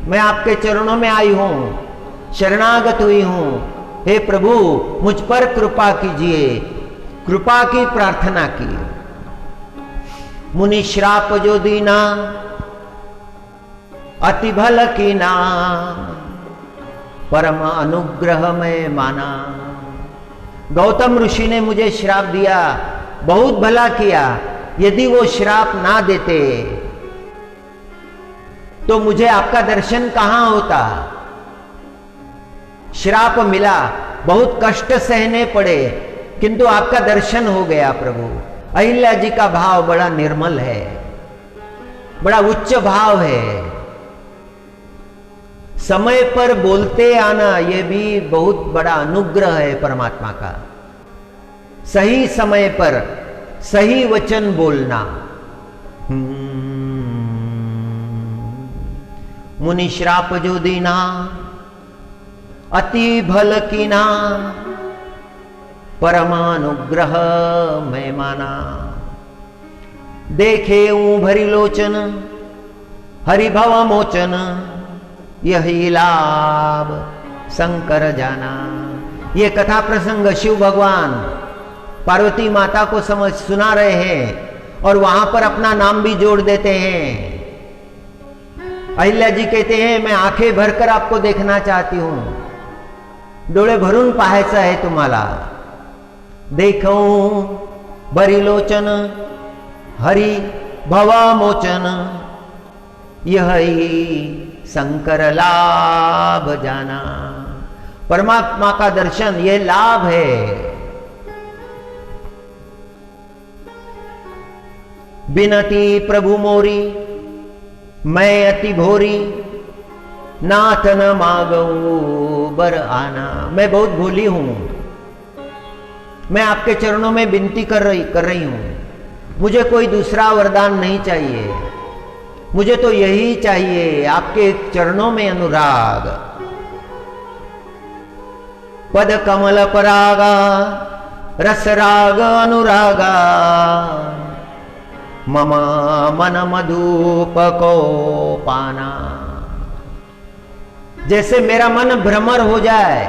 मैं आपके चरणों में आई हूं, शरणागत हुई हूं। हे प्रभु मुझ पर कृपा कीजिए। कृपा की प्रार्थना की। मुनि श्राप जो दीना अति भल कीना, परम अनुग्रह में माना। गौतम ऋषि ने मुझे श्राप दिया, बहुत भला किया। यदि वो श्राप ना देते तो मुझे आपका दर्शन कहां होता। श्राप मिला, बहुत कष्ट सहने पड़े, किंतु आपका दर्शन हो गया प्रभु। अहिल्या जी का भाव बड़ा निर्मल है, बड़ा उच्च भाव है। समय पर बोलते आना यह भी बहुत बड़ा अनुग्रह है परमात्मा का। सही समय पर सही वचन बोलना। मुनि श्राप जो दीना अति भल कीना, परमानुग्रह में माना। देखे भरी लोचन हरि भव मोचन, यही लाभ शंकर जाना। ये कथा प्रसंग शिव भगवान पार्वती माता को समझ सुना रहे हैं और वहां पर अपना नाम भी जोड़ देते हैं। अहिल्या जी कहते हैं मैं आंखें भरकर आपको देखना चाहती हूं, डोळे भरून पाहायचं आहे तुम्हाला। देखूं बरी लोचन हरि भवा मोचन, यही शंकर लाभ जाना। परमात्मा का दर्शन ये लाभ है। बिनती प्रभु मोरी मैं अति भोरी, नाथ न मांगू बर आना। मैं बहुत भोली हूं, मैं आपके चरणों में विनती कर रही हूं। मुझे कोई दूसरा वरदान नहीं चाहिए, मुझे तो यही चाहिए, आपके चरणों में अनुराग। पद कमल परागा रस राग अनुरागा, मम मन मधुप को पाना। जैसे मेरा मन भ्रमर हो जाए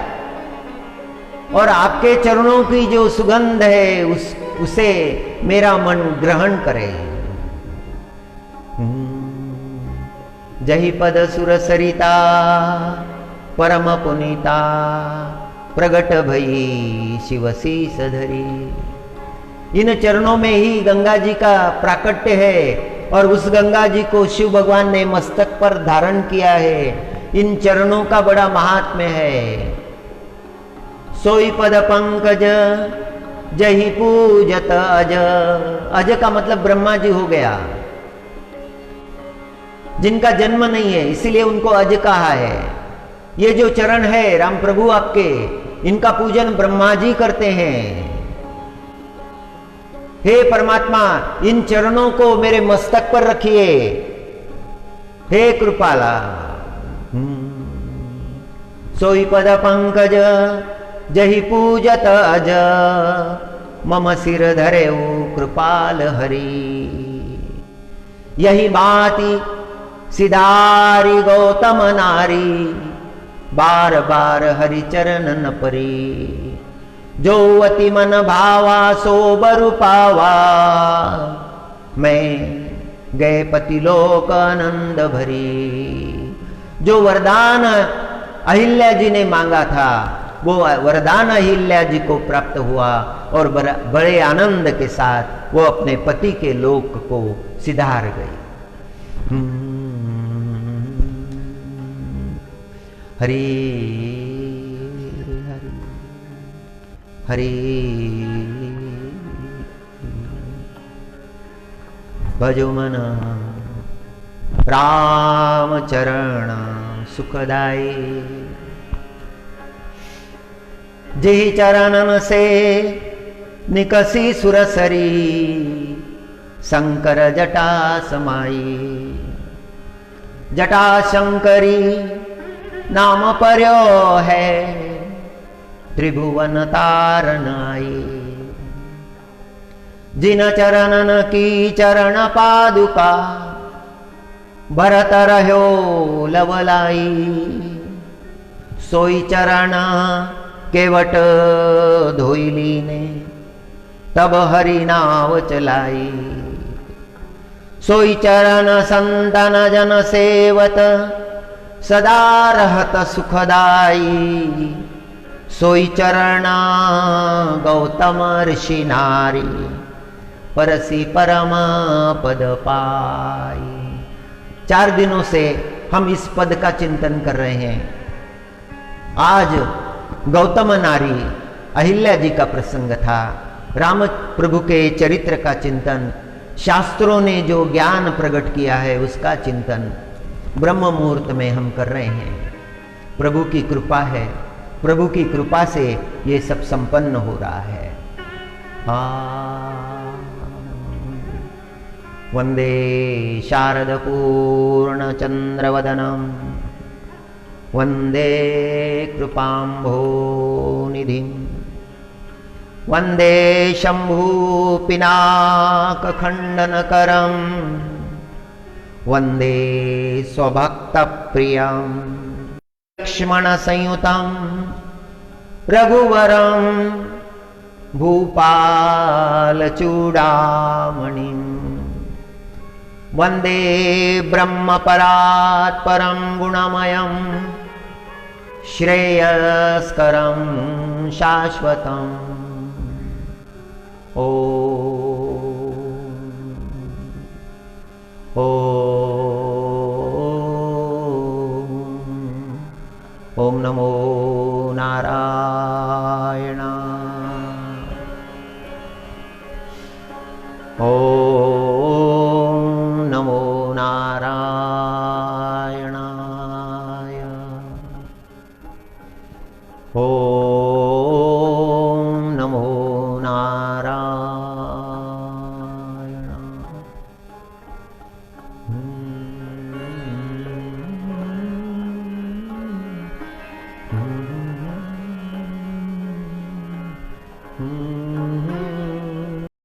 और आपके चरणों की जो सुगंध है उसे मेरा मन ग्रहण करे। जही पद सुर सरिता परम पुनीता, प्रगट भई शिव शीस धरी। इन चरणों में ही गंगा जी का प्राकट्य है और उस गंगा जी को शिव भगवान ने मस्तक पर धारण किया है। इन चरणों का बड़ा महात्म्य है। सोई पद पंकज जही पूजत अज। अज का मतलब ब्रह्मा जी हो गया, जिनका जन्म नहीं है, इसीलिए उनको अज कहा है। ये जो चरण है राम प्रभु आपके, इनका पूजन ब्रह्मा जी करते हैं। हे परमात्मा, इन चरणों को मेरे मस्तक पर रखिए, हे कृपाला। सोई पद पंकज जही पूजत अज, मम सिर धरे कृपाल हरि। यही बाती सिधारी गौतम नारी, बार बार हरि चरणन परी। जो अति मन भावा सो बरु पावा, मैं गए पति लोक आनंद भरी। जो वरदान अहिल्या जी ने मांगा था वो वरदान अहिल्या जी को प्राप्त हुआ और बड़े आनंद के साथ वो अपने पति के लोक को सिधार गई। हरि हरि भजो मन राम चरण सुखदाई। जेहि चरणन से निकसी सुरसरी, शंकर जटा समाई। जटा शंकरी नाम पर्यो है, त्रिभुवन तारनाई। जिन चरणन की चरण पादुका, भरत रह्यो लवलाई। सोई चरण केवट धोइली ने, तब हरि नाव चलाई। सोई चरण संतन जन सेवत, सदा रहत सुखदाई। सोई चरण गौतम ऋषि नारी, परसी परम पद पाई। 4 दिनों से हम इस पद का चिंतन कर रहे हैं। आज गौतम नारी अहिल्या जी का प्रसंग था। राम प्रभु के चरित्र का चिंतन, शास्त्रों ने जो ज्ञान प्रकट किया है उसका चिंतन ब्रह्म मुहूर्त में हम कर रहे हैं। प्रभु की कृपा है, प्रभु की कृपा से ये सब संपन्न हो रहा है। वंदे शारद पूर्ण चंद्रवदनम, वंदे कृपाम्भोनिधिं। वंदे शंभू पिनाकखण्डनकरम् वंदे स्वभक्तप्रियं लक्ष्मणसंयुतं रघुवरं भूपालचूडामणिं वंदे ब्रह्मपरात्परं गुणमयं श्रेयस्करं शाश्वतम् ओम नमो नारायण। ओम नमो नारायणाय। ओम नमो नारायण।